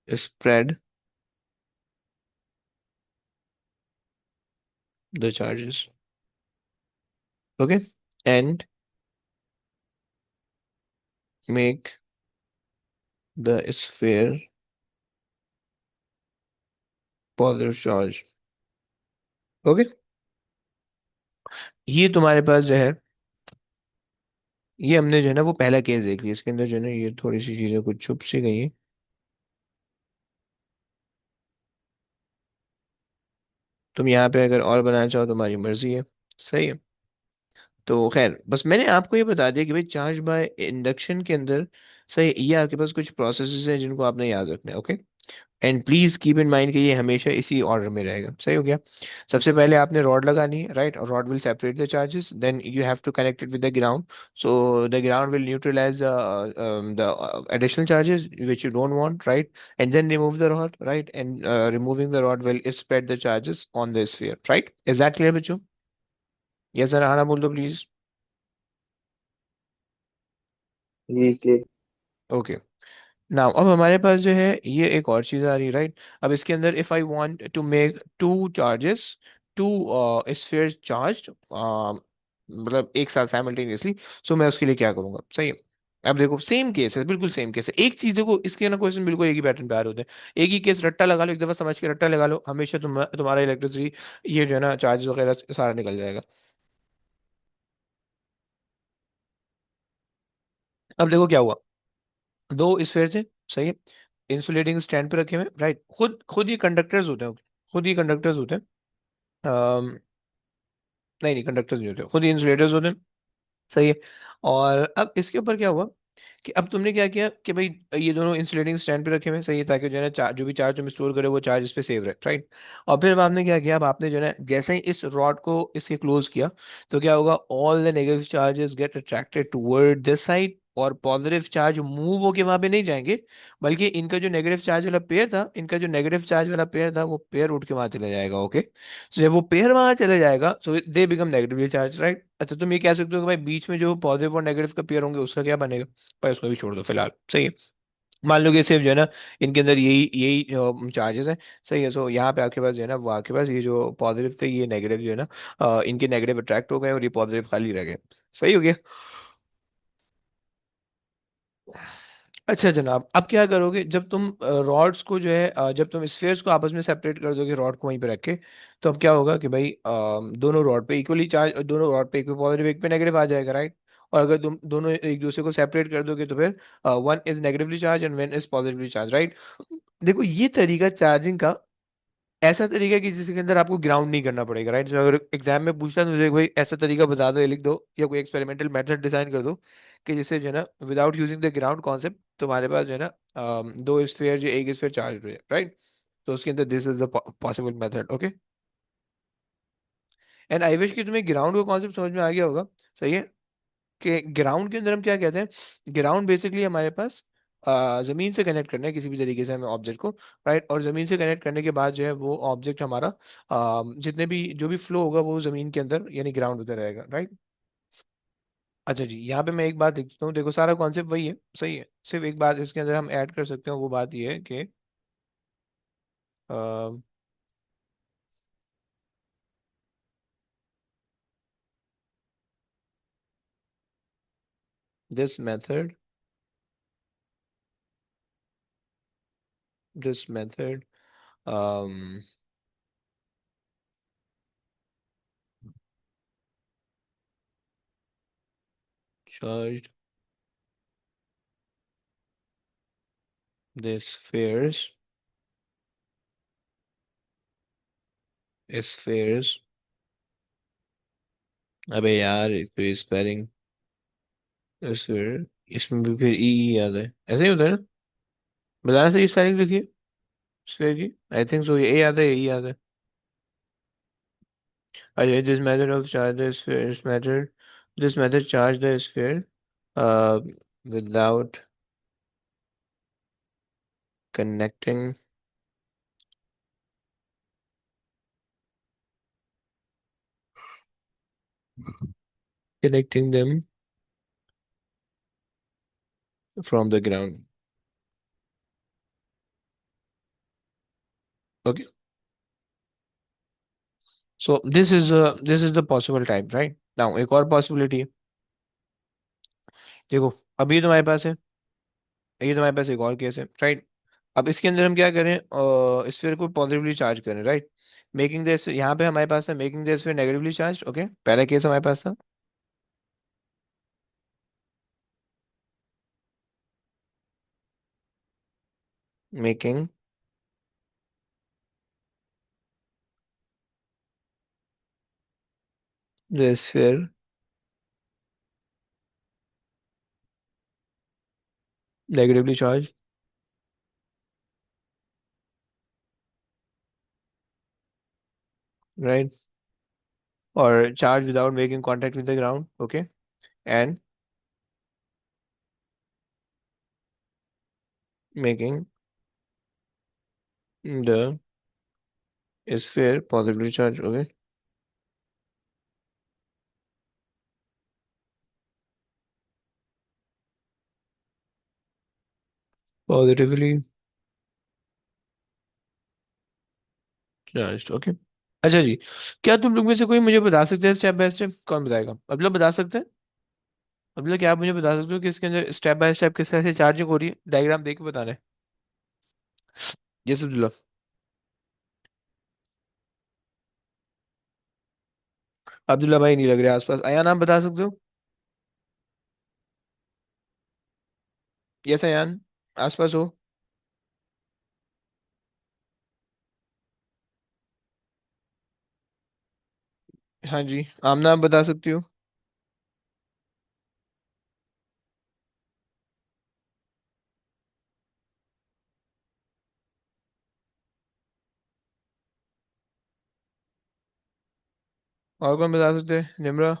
spread the charges, okay, and make the sphere positive charge, okay. ये तुम्हारे पास जो है, ये हमने जो है ना वो पहला केस देख लिया, इसके अंदर जो है ना ये थोड़ी सी चीजें कुछ छुप सी गई हैं। तुम यहाँ पे अगर और बनाना चाहो तो तुम्हारी मर्जी है, सही है। तो खैर बस मैंने आपको ये बता दिया कि भाई चार्ज बाय इंडक्शन के अंदर, सही, ये आपके पास कुछ प्रोसेसेस हैं जिनको आपने याद रखना है, okay. And please keep in mind कि ये हमेशा इसी ऑर्डर में रहेगा, सही हो गया। सबसे पहले आपने रॉड लगानी है, राइट, और rod will separate the charges, then you have to connect it with the ground, so the ground will neutralize the additional charges which you don't want, right, and then remove the rod, right, and removing the rod will spread the charges on the sphere, right? Is that clear, बच्चों? yes sir, हाँ बोल दो please. जी clear. Okay, now अब हमारे पास जो है ये एक और चीज आ रही है, राइट। अब इसके अंदर if I want to make two charges, two sphere charged, मतलब एक साथ साइमल्टेनियसली, सो मैं उसके लिए क्या करूंगा, सही है। अब देखो सेम केस है, बिल्कुल सेम केस है, एक चीज देखो इसके ना क्वेश्चन बिल्कुल एक ही पैटर्न पे आ रहे होते हैं। एक ही केस, रट्टा लगा लो, एक दफा समझ के रट्टा लगा लो, हमेशा तुम्हारा इलेक्ट्रिसिटी ये जो है ना चार्जेस वगैरह सारा निकल जाएगा। अब देखो क्या हुआ, दो स्फीयर थे, सही है, इंसुलेटिंग स्टैंड पे रखे हुए, राइट, खुद खुद ही कंडक्टर्स होते हैं, खुद ही कंडक्टर्स होते हैं। नहीं नहीं, कंडक्टर्स नहीं होते, खुद ही इंसुलेटर्स होते हैं, सही है। और अब इसके ऊपर क्या हुआ कि अब तुमने क्या किया कि भाई ये दोनों इंसुलेटिंग स्टैंड पे रखे हुए हैं, सही है, ताकि जो है ना जो भी चार्ज तुम स्टोर करे वो चार्ज इस पे सेव रहे, राइट। और फिर अब आपने क्या किया, अब आपने जो है ना जैसे ही इस रॉड को इसके क्लोज किया, तो क्या होगा, all the negative charges get attracted toward this side, और पॉजिटिव चार्ज मूव होके वहां पे नहीं जाएंगे, बल्कि इनका जो नेगेटिव चार्ज वाला पेयर था, इनका जो नेगेटिव चार्ज वाला पेयर था वो पेयर उठ के वहां चला जाएगा, ओके। तो जब वो पेयर वहां चले जाएगा, so they become negatively charge, right. अच्छा, तुम ये कह सकते हो कि भाई बीच में जो पॉजिटिव और नेगेटिव का पेयर होंगे उसका क्या बनेगा, पर उसको भी छोड़ दो फिलहाल, सही है। मान लो कि सिर्फ जो है ना इनके अंदर यही यही चार्जेस हैं, सही है। सो यहाँ पे आपके पास जो है ना वो आपके पास ये जो पॉजिटिव थे ये नेगेटिव जो है ना इनके नेगेटिव अट्रैक्ट हो गए और ये पॉजिटिव खाली रह गए, सही हो गया। अच्छा जनाब, अब क्या करोगे जब तुम रॉड्स को जो है जब तुम स्फीयर्स को आपस में सेपरेट कर दोगे रॉड को वहीं पे रख के, तो अब क्या होगा कि भाई दोनों रॉड पे इक्वली चार्ज, दोनों रॉड पे एक पे पॉजिटिव एक पे नेगेटिव आ जाएगा, राइट। और अगर तुम दोनों एक दूसरे को सेपरेट कर दोगे तो फिर one is negatively charge and one is positively charge, right. देखो ये तरीका चार्जिंग का ऐसा तरीका है कि जिसके अंदर आपको ग्राउंड नहीं करना पड़ेगा, राइट। जो अगर एग्जाम में पूछता है तो मुझे भाई ऐसा तरीका बता दो या लिख दो या कोई एक्सपेरिमेंटल मेथड डिजाइन कर दो कि जिससे जो है ना without using the ground concept तुम्हारे पास जो है ना दो स्फीयर जो एक स्फीयर चार्ज हो जाए, राइट। तो उसके अंदर this is the possible method, okay. And I wish कि तुम्हें ग्राउंड का कॉन्सेप्ट समझ में आ गया होगा, सही है। कि ग्राउंड के अंदर हम क्या कहते हैं, ग्राउंड बेसिकली हमारे पास जमीन से कनेक्ट करना है किसी भी तरीके से हमें ऑब्जेक्ट को, राइट। और जमीन से कनेक्ट करने के बाद जो है वो ऑब्जेक्ट हमारा जितने भी जो भी फ्लो होगा वो जमीन के अंदर यानी ग्राउंड होता रहेगा, राइट। अच्छा जी, यहाँ पे मैं एक बात देखता हूँ, देखो सारा कॉन्सेप्ट वही है, सही है, सिर्फ एक बात इसके अंदर हम ऐड कर सकते हैं, वो बात ये है कि this method, this method charged this spheres, अबे यार इसको स्पेलिंग, स्फीयर, इसमें भी फिर ई याद है, ऐसे ही होता है ना, बताना सही स्पेलिंग लिखिए स्फीयर की, आई थिंक सो, ये याद है, यही याद है। अच्छा, this method of charge the sphere, this method charge the sphere uh, without connecting connecting them from the ground. Okay, so this is the possible type, right? Now एक और possibility है। देखो, अभी तुम्हारे पास है, ये तुम्हारे पास एक और केस है, राइट? अब इसके अंदर हम क्या करें, स्फीयर को पॉजिटिवली चार्ज करें, राइट? मेकिंग दिस, यहाँ पे हमारे पास है making this sphere negatively charge. Okay, पहला केस हमारे पास था making the sphere negatively charge, right? और charge without making contact with the ground. Okay, and making the sphere positively charge. Okay, positively charge. Okay, अच्छा जी, क्या तुम लोग में से कोई मुझे बता सकते हैं स्टेप बाय स्टेप? कौन बताएगा? मतलब बता सकते हैं? मतलब क्या आप मुझे बता सकते हो कि इसके अंदर स्टेप बाय स्टेप किस तरह से चार्जिंग हो रही है? डायग्राम देख के बताना है। यस अब्दुल्ला। अब्दुल्ला भाई नहीं लग रहे आसपास। अयान, आप बता सकते हो? यस अयान, आसपास हो? हाँ जी, आमना, आप बता सकती हो? और कौन बता सकते हैं? निम्रा?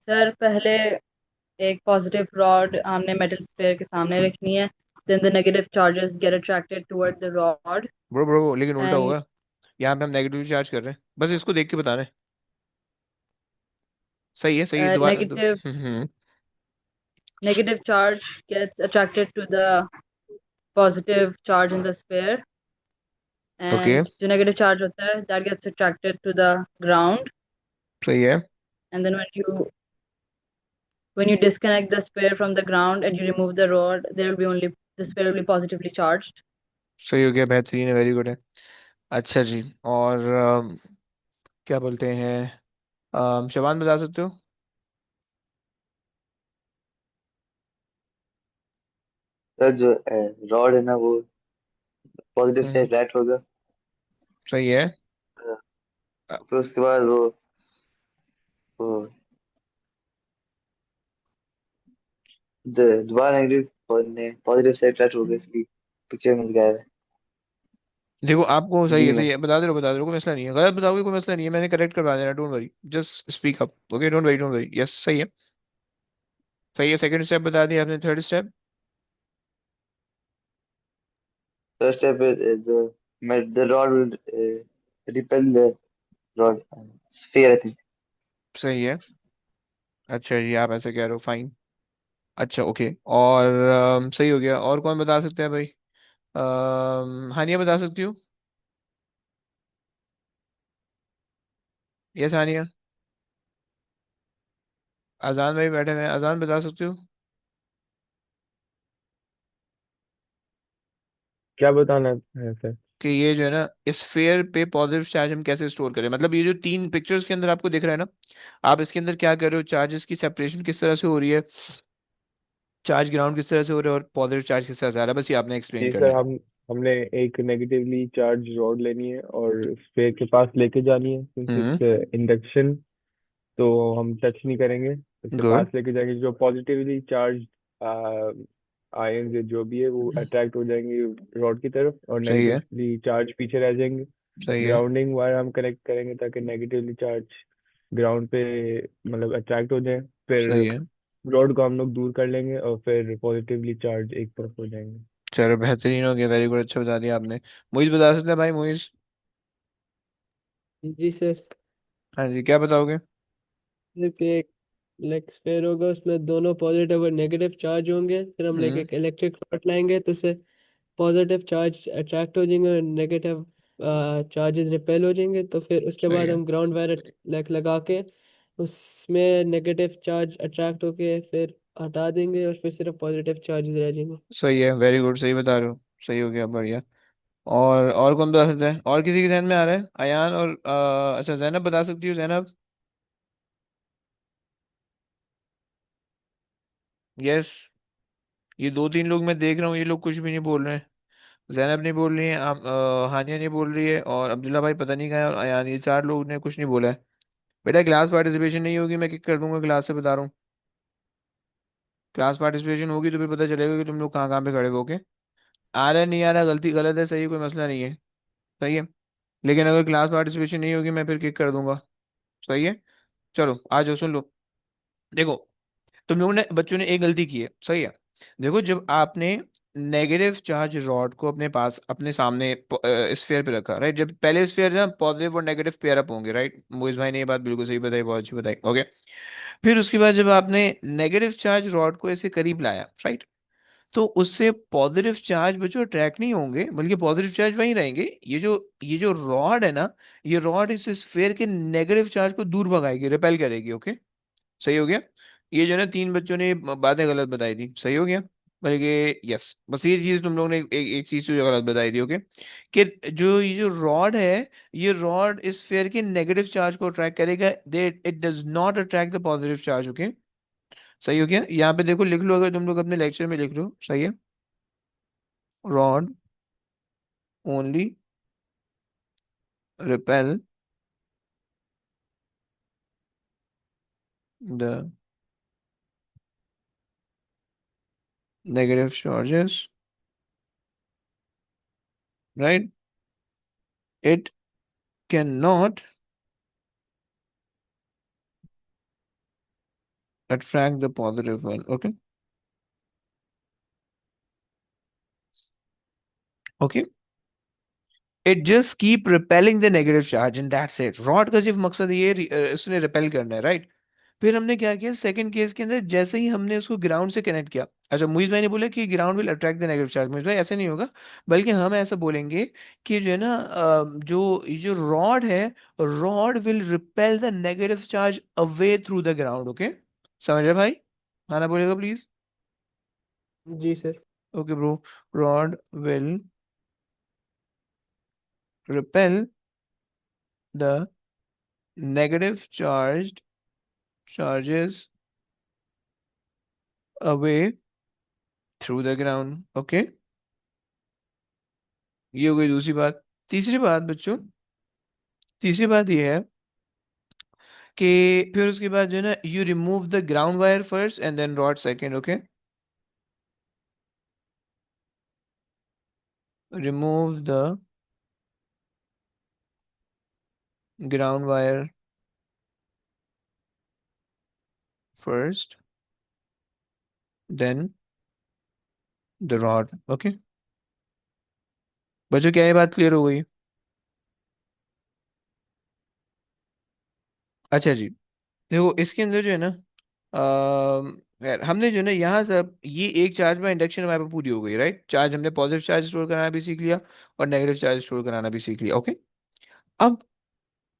सर पहले एक पॉजिटिव रॉड हमने मेटल स्फीयर के सामने रखनी है, then the negative charges get attracted toward the rod bro bro, लेकिन उल्टा एंड होगा। यहाँ पे हम नेगेटिव चार्ज कर रहे हैं, बस इसको देख के बताना है। सही है, दोबारा negative hmm. negative charge gets attracted to the positive charge in the sphere, okay, and जो negative charge होता है that gets attracted to the ground, सही है। and then when you disconnect the sphere from the ground and you remove the rod, there will be only the sphere will be positively charged. सही हो गया, बेहतरीन है, very good है। अच्छा जी, और क्या बोलते हैं, शबान बता सकते हो? सर जो रॉड है ना वो पॉजिटिव से हम्म, अट्रैक्ट होगा। सही है। अ, अ, फिर उसके बाद वो दोबारा नेगेटिव पॉजिटिव से अट्रैक्ट होगा, इसकी पिक्चर मिल गया है देखो, आपको बी में। सही है, बता दे रहे हो, कोई मसला नहीं है। गलत बताओगे कोई मसला नहीं है, मैंने करेक्ट करवा देना, don't worry, just speak up. Okay, don't worry, yes सही है। सही है, सेकंड स्टेप बता दिया आपने, third step? First step the rod will repel the rod sphere I think. सही है। अच्छा जी, आप ऐसे कह रहे हो, फाइन। अच्छा ओके, और सही हो गया। और कौन बता सकते हैं भाई? हानिया बता सकती हो? यस हानिया। अजान भाई बैठे हैं, अजान बता सकते हो? क्या बताना है सर? कि ये जो है ना, इस फेयर पे पॉजिटिव चार्ज हम कैसे स्टोर करें? मतलब ये जो तीन पिक्चर्स के अंदर आपको दिख रहा है ना, आप इसके अंदर क्या कर रहे हो, चार्जेस की सेपरेशन किस तरह से हो रही है, चार्ज ग्राउंड किस तरह से हो रहा है, और पॉजिटिव चार्ज किस तरह से आ रहा है, बस ये आपने एक्सप्लेन जी करना सर, है। हमने एक नेगेटिवली चार्ज रॉड लेनी है और स्पेयर के पास लेके जानी है, सिंस हम्म, इट्स इंडक्शन। तो हम टच नहीं करेंगे, उसके पास गुड। लेके जाएंगे। जो पॉजिटिवली चार्ज आयन जो भी है वो अट्रैक्ट हो जाएंगे रॉड की तरफ, और सही है, नेगेटिवली चार्ज पीछे रह जाएंगे। सही है, ग्राउंडिंग वायर हम कनेक्ट करेंगे ताकि नेगेटिवली चार्ज ग्राउंड पे मतलब अट्रैक्ट हो जाए। फिर सही है, रॉड को हम लोग दूर कर लेंगे और फिर पॉजिटिवली चार्ज एक तरफ हो जाएंगे। चलो बेहतरीन हो गया, वेरी गुड, अच्छा बता दिया आपने। मुइज बता सकते हैं भाई, मुइज? जी सर। हाँ जी, क्या बताओगे? सिर्फ एक लाइक स्फेयर होगा, उसमें दोनों पॉजिटिव और नेगेटिव चार्ज होंगे, फिर हम लाइक हम्म। एक इलेक्ट्रिक रॉड लाएंगे तो उससे पॉजिटिव चार्ज अट्रैक्ट हो जाएंगे और नेगेटिव चार्जेस रिपेल हो जाएंगे। तो फिर उसके सही बाद है। हम ग्राउंड वायर लाइक लगा के उसमें नेगेटिव चार्ज अट्रैक्ट होके फिर हटा देंगे और फिर सिर्फ पॉजिटिव चार्जेस रह जाएंगे। सही है, वेरी गुड, सही बता रहे हो, सही हो गया, बढ़िया। और कौन बता सकता है? और किसी के ध्यान में आ रहा है? अयान और अच्छा, जैनब बता सकती हो, जैनब? यस। ये दो तीन लोग मैं देख रहा हूँ, ये लोग कुछ भी नहीं बोल रहे हैं। जैनब नहीं बोल रही है, हानिया नहीं बोल रही है, और अब्दुल्ला भाई पता नहीं कहाँ है, और अयान, ये चार लोग ने कुछ नहीं बोला है। बेटा क्लास पार्टिसिपेशन नहीं होगी, मैं किक कर दूंगा क्लास से, बता रहा हूँ। क्लास पार्टिसिपेशन होगी तो फिर पता चलेगा कि तुम लोग कहाँ कहाँ पे खड़े हो के। आ रहा है नहीं आ रहा, गलती गलत है सही, कोई मसला नहीं है। सही है। लेकिन अगर क्लास पार्टिसिपेशन नहीं होगी मैं फिर किक कर दूंगा। सही है। चलो आ जाओ, सुन लो। देखो, तुम लोगों ने, बच्चों ने एक गलती की है, सही है। देखो, जब आपने नेगेटिव चार्ज रॉड को अपने पास, अपने सामने स्फीयर पे रखा, राइट, जब पहले स्फीयर ना पॉजिटिव और नेगेटिव पेयर अप होंगे, राइट, मोइज भाई ने ये बात बिल्कुल सही बताई, बहुत अच्छी बताई, ओके। फिर उसके बाद जब आपने नेगेटिव चार्ज रॉड को ऐसे करीब लाया, राइट, तो उससे पॉजिटिव चार्ज बच्चों अट्रैक्ट नहीं होंगे, बल्कि पॉजिटिव चार्ज वहीं रहेंगे। ये जो रॉड है ना, ये रॉड इस स्फीयर के नेगेटिव चार्ज को दूर भगाएगी, रिपेल करेगी, ओके। सही हो गया। ये जो है ना, तीन बच्चों ने बातें गलत बताई थी, सही हो गया। बल्कि यस, बस ये चीज तुम लोगों ने एक चीज जो गलत बताई थी, ओके। कि जो ये जो रॉड है, ये रॉड इस स्फीयर के नेगेटिव चार्ज को अट्रैक्ट करेगा, they it does not attract the positive charge, okay. सही हो गया। यहाँ पे देखो, लिख लो, अगर तुम लोग अपने लेक्चर में लिख लो, सही है। Rod only repel the negative charges, right? It cannot attract the positive one, okay? Okay. It just keep repelling the negative charge and that's it. Rod का सिर्फ मकसद ये इसने रिपेल करना है, राइट। फिर हमने क्या किया सेकंड केस के अंदर, जैसे ही हमने उसको ग्राउंड से कनेक्ट किया। अच्छा, मुइज भाई ने बोला कि ground will attract the negative charge, Muiz भाई ऐसा नहीं होगा। बल्कि हम ऐसा बोलेंगे कि जो है ना, जो रॉड है, rod will repel the negative charge away through the ground, okay. समझ रहे भाई? खाना बोलेगा प्लीज। जी sir. Okay bro. Rod will repel the negative charges away through the ground, okay. ये हो गई दूसरी बात। तीसरी बात बच्चों, तीसरी बात ये है कि फिर उसके बाद जो है ना, you remove the ground wire first and then rod second, okay. Remove the ground wire first then the rod, okay. बच्चों क्या ये बात क्लियर हो गई? अच्छा जी। देखो इसके अंदर जो है ना, हमने जो है ना यहाँ से ये एक चार्ज बाय इंडक्शन हमारे पास पूरी हो गई, राइट। चार्ज हमने पॉजिटिव चार्ज स्टोर कराना भी सीख लिया और नेगेटिव चार्ज स्टोर कराना भी सीख लिया, ओके। अब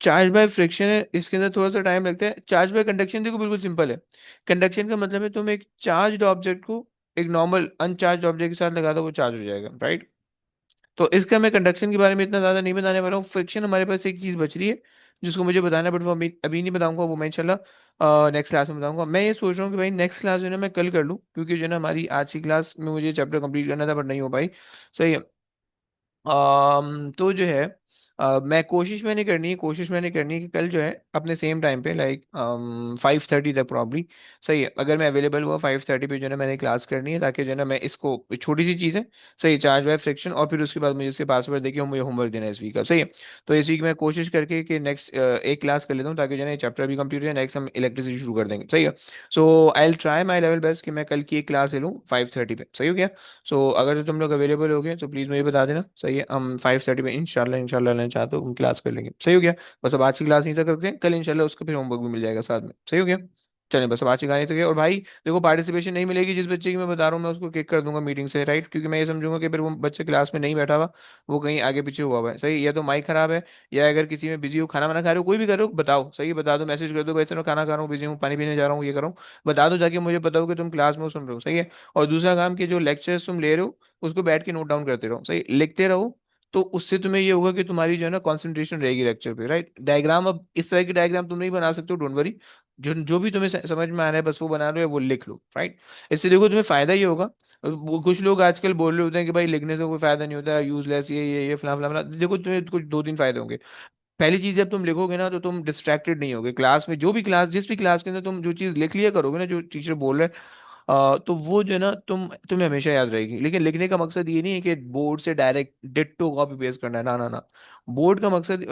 चार्ज बाय फ्रिक्शन है, इसके अंदर थोड़ा सा टाइम लगता है। चार्ज बाय कंडक्शन देखो बिल्कुल सिंपल है। कंडक्शन का मतलब है तुम एक चार्ज ऑब्जेक्ट को एक नॉर्मल अनचार्ज ऑब्जेक्ट के साथ लगा दो, वो चार्ज हो जाएगा, राइट। तो इसका मैं कंडक्शन के बारे में इतना ज्यादा नहीं बताने वाला हूँ। फ्रिक्शन हमारे पास एक चीज बच रही है जिसको मुझे बताना है, बट वो अभी अभी नहीं बताऊंगा, वो मैं इंशाल्लाह नेक्स्ट क्लास में बताऊंगा। मैं ये सोच रहा हूँ कि भाई नेक्स्ट क्लास जो है ना मैं कल कर लूँ, क्योंकि जो है ना हमारी आज की क्लास में मुझे चैप्टर कंप्लीट करना था बट नहीं हो पाई। सही है। तो जो है मैं कोशिश मैंने करनी है कि कल जो है अपने सेम टाइम पे लाइक 5:30 तक प्रॉब्ली, सही है, अगर मैं अवेलेबल हुआ 5:30 पे जो है ना मैंने क्लास करनी है, ताकि जो है ना मैं इसको छोटी सी चीज़ है, सही, चार्ज वाइफ फ्रिक्शन, और फिर उसके बाद मुझे इसके पासवर्ड देके मुझे होमवर्क देना है इस वीक का, सही है। तो इस वीक मैं कोशिश करके कि नेक्स्ट एक क्लास कर लेता हूँ, ताकि जो है ना चैप्टर भी कंप्लीट हो जाए, नेक्स्ट हम इलेक्ट्रिसिटी शुरू कर देंगे, सही है। So I will try my level best कि मैं कल की एक क्लास ले लूँ 5:30 पे, सही हो गया। सो अगर तो तुम लोग अवेलेबल हो गए तो प्लीज़ मुझे बता देना, सही है, हम 5:30 पे इंशाल्लाह लेना चाहते हो हम क्लास कर लेंगे, सही हो गया। बस अब आज की क्लास नहीं तक करते हैं, कल इंशाल्लाह उसका फिर होमवर्क भी मिल जाएगा साथ में, सही हो गया। चलें, बस अब आज की कहानी तक है। और भाई देखो, पार्टिसिपेशन नहीं मिलेगी जिस बच्चे की मैं बता रहा हूँ, मैं उसको किक कर दूंगा मीटिंग से, राइट, क्योंकि मैं ये समझूंगा कि फिर वो बच्चे क्लास में नहीं बैठा हुआ, वो कहीं आगे पीछे हुआ हुआ है, सही, या तो माइक खराब है, या अगर किसी में बिजी हो, खाना वाना खा रहे हो, कोई भी करो बताओ, सही है, बता दो, मैसेज कर दो, वैसे मैं खाना खा रहा हूँ, बिजी हूँ, पानी पीने जा रहा हूँ, ये कर रहा हूँ, बता दो, ताकि मुझे पता हो कि तुम क्लास में हो, सुन रहे हो, सही है। और दूसरा काम कि जो लेक्चर्स तुम ले रहे हो उसको बैठ के नोट डाउन करते रहो, सही, लिखते रहो। तो उससे तुम्हें ये होगा कि तुम्हारी जो है ना कंसंट्रेशन रहेगी लेक्चर पे, राइट। डायग्राम, अब इस तरह की डायग्राम तुम नहीं बना सकते हो, डोंट वरी, जो जो भी तुम्हें समझ में आ रहा है बस वो बना लो या वो लिख लो, राइट। इससे देखो तुम्हें फायदा ये होगा। कुछ लोग आजकल बोल रहे होते हैं कि भाई लिखने से कोई फायदा नहीं होता, यूजलेस, ये फलां फलां फलां। देखो तुम्हें कुछ दो तीन फायदे होंगे। पहली चीज, जब तुम लिखोगे ना तो तुम डिस्ट्रैक्टेड नहीं होगे क्लास में, जो भी क्लास, जिस भी क्लास के अंदर तुम जो चीज लिख लिया करोगे ना, जो टीचर बोल रहे हैं, तो वो जो है ना तुम्हें हमेशा याद रहेगी। लेकिन लिखने का मकसद ये नहीं है कि बोर्ड से डायरेक्ट डिट्टो कॉपी पेस्ट करना है, ना ना ना। बोर्ड का मकसद,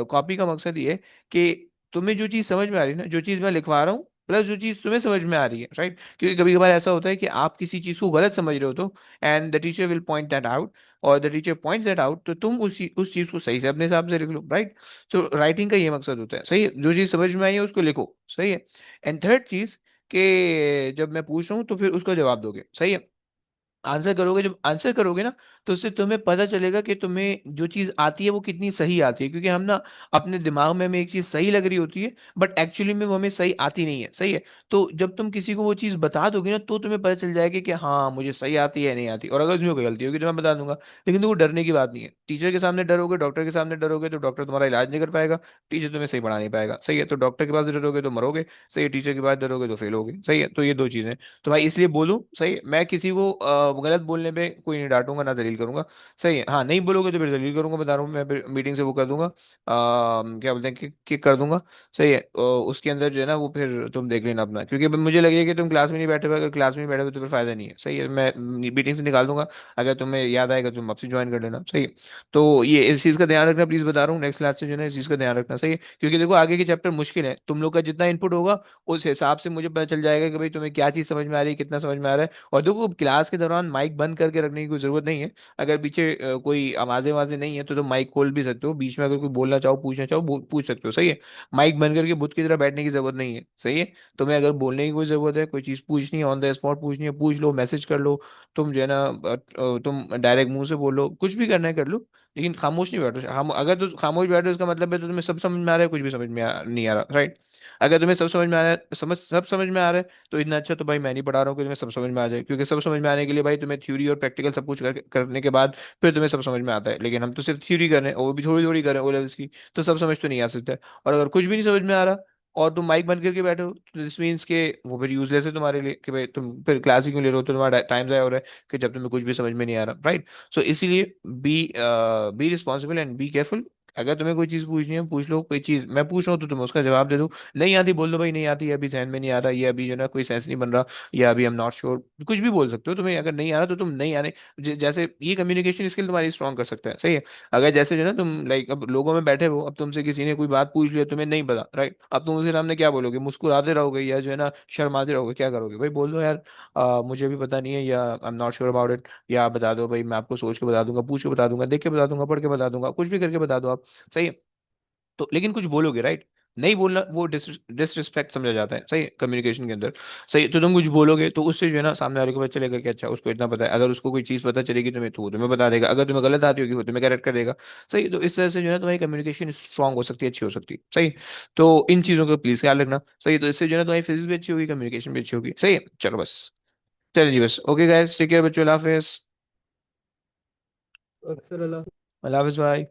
कॉपी का मकसद ये है कि तुम्हें जो चीज समझ में आ रही है ना, जो चीज मैं लिखवा रहा हूँ प्लस जो चीज तुम्हें समझ में आ रही है, राइट। क्योंकि कभी कभार ऐसा होता है कि आप किसी चीज को गलत समझ रहे हो, तो and the teacher will point that out, और the teacher points that out, तो तुम उस चीज को सही से अपने हिसाब से लिख लो, राइट। तो राइटिंग का ये मकसद होता है, सही है, जो चीज समझ में आई है उसको लिखो, सही है। एंड थर्ड चीज, कि जब मैं पूछ रहा हूँ तो फिर उसका जवाब दोगे, सही है। आंसर करोगे, जब आंसर करोगे ना, तो उससे तुम्हें पता चलेगा कि तुम्हें जो चीज आती है वो कितनी सही आती है, क्योंकि हम ना अपने दिमाग में हमें एक चीज सही लग रही होती है, बट एक्चुअली में वो हमें सही आती नहीं है, सही है। तो जब तुम किसी को वो चीज बता दोगे ना, तो तुम्हें पता चल जाएगा कि हाँ मुझे सही आती है नहीं आती, और अगर उसमें कोई गलती होगी तो मैं बता दूंगा। लेकिन देखो, डरने की बात नहीं है, टीचर के सामने डरोगे, डॉक्टर के सामने डरोगे, तो डॉक्टर तुम्हारा इलाज नहीं कर पाएगा, टीचर तुम्हें सही पढ़ा नहीं पाएगा, सही है। तो डॉक्टर के पास डरोगे तो मरोगे, सही है, टीचर के पास डरोगे तो फेल होगे, सही है। तो ये दो चीजें, तो भाई इसलिए बोलूं, सही है, मैं किसी को गलत बोलने पे कोई नहीं डांटूंगा ना जलील करूंगा, सही है। हाँ, नहीं बोलोगे तो फिर जलील करूंगा, बता रहा हूँ मैं, फिर मीटिंग से वो कर दूंगा, क्या बोलते हैं, किक कर दूंगा, सही है। उसके अंदर जो है ना वो फिर तुम देख लेना अपना, क्योंकि अब मुझे लगेगा कि तुम क्लास में नहीं बैठे हुए, अगर क्लास में नहीं बैठे हुए तो फिर फायदा नहीं है, सही है, मैं मीटिंग से निकाल दूंगा। अगर तुम्हें याद आएगा तुम आपसे ज्वाइन कर लेना, सही है। तो ये इस चीज़ का ध्यान रखना प्लीज, बता रहा हूँ, नेक्स्ट क्लास से जो है ना इस चीज़ का ध्यान रखना, सही है, क्योंकि देखो आगे के चैप्टर मुश्किल है, तुम लोग का जितना इनपुट होगा उस हिसाब से मुझे पता चल जाएगा कि भाई तुम्हें क्या चीज़ समझ में आ रही है, कितना समझ में आ रहा है। और देखो, क्लास के दौरान माइक बंद करके रखने की कोई जरूरत नहीं है। अगर पीछे कोई आवाजें वाजें नहीं है तो तुम माइक खोल भी सकते हो, बीच में अगर कोई बोलना चाहो, पूछना चाहो, पूछ सकते हो, सही है। माइक बंद करके बुत की तरह बैठने की जरूरत नहीं है, सही है। तुम्हें अगर बोलने की कोई जरूरत है, कोई चीज पूछनी है, ऑन द स्पॉट पूछनी है, पूछ लो, मैसेज कर लो, तुम जो है ना तुम डायरेक्ट मुंह से बोलो, कुछ भी करना है कर लो, लेकिन खामोश नहीं बैठो। हम अगर तो खामोश बैठो इसका मतलब है तो तुम्हें सब समझ में आ रहा है, कुछ भी समझ में नहीं आ रहा, राइट। अगर तुम्हें सब समझ में आ रहा है, सब समझ में आ रहा है, तो इतना अच्छा तो भाई मैं नहीं पढ़ा रहा हूँ कि तुम्हें सब समझ में आ जाए, क्योंकि सब समझ में आने के लिए भाई तुम्हें थ्योरी और प्रैक्टिकल सब कुछ करने के बाद फिर तुम्हें सब समझ में आता है। लेकिन हम तो सिर्फ थ्योरी कर रहे हैं, और वो भी थोड़ी थोड़ी कर रहे हैं ओ लेवल्स की, तो सब समझ तो नहीं आ सकता है। और अगर कुछ भी नहीं समझ में आ रहा और तुम माइक बंद करके बैठे हो, तो दिस मीन्स के वो फिर यूजलेस है तुम्हारे लिए, कि भाई तुम फिर क्लास ही क्यों ले रहे हो, तो तुम्हारा टाइम जाया हो रहा है कि जब तुम्हें कुछ भी समझ में नहीं आ रहा, राइट। सो इसीलिए be responsible and be careful. अगर तुम्हें कोई चीज पूछनी है पूछ लो, कोई चीज मैं पूछ रहा हूँ तो तुम उसका जवाब दे दो, नहीं आती बोल दो भाई नहीं आती, अभी जहन में नहीं आ रहा, ये अभी जो है ना कोई सेंस नहीं बन रहा, या अभी आई एम नॉट श्योर, कुछ भी बोल सकते हो। तुम्हें अगर नहीं आ रहा तो तुम नहीं आने, जैसे ये कम्युनिकेशन स्किल तुम्हारी स्ट्रॉन्ग कर सकता है, सही है। अगर जैसे जो है ना तुम लाइक अब लोगों में बैठे हो, अब तुमसे किसी ने कोई बात पूछ लिया, तुम्हें नहीं पता, राइट, अब तुम उसके सामने क्या बोलोगे, मुस्कुराते रहोगे या जो है ना शर्माते रहोगे, क्या करोगे भाई, बोल दो यार मुझे भी पता नहीं है, या I am not sure about it, या आप बता दो भाई, मैं आपको सोच के बता दूंगा, पूछ के बता दूंगा, देख के बता दूंगा, पढ़ के बता दूंगा, कुछ भी करके बता दो आप, सही है। तो लेकिन कुछ बोलोगे, राइट, नहीं बोलना वो डिसरिस्पेक्ट समझा जाता है, सही कम्युनिकेशन के अंदर, सही। तो तुम कुछ बोलोगे तो उससे जो है ना सामने वाले को पता चलेगा कि अच्छा उसको इतना पता है, अगर उसको कोई चीज़ पता चलेगी तुम्हें तो वो तुम्हें बता देगा, अगर तुम्हें गलत आती होगी वो तुम्हें करेक्ट कर देगा, सही। तो इस तरह से जो है ना तुम्हारी कम्युनिकेशन स्ट्रांग हो सकती है, अच्छी हो सकती है, सही। तो इन चीज़ों का प्लीज ख्याल रखना, सही। तो इससे जो है ना तुम्हारी फिजिक्स भी अच्छी होगी, कम्युनिकेशन भी अच्छी होगी, सही है। चलो बस, चलिए जी, बस ओके गाइस, टेक केयर बच्चों, अल्लाह हाफिज़। अक्सर अल्लाह। अल्लाह हाफिज़ भाई।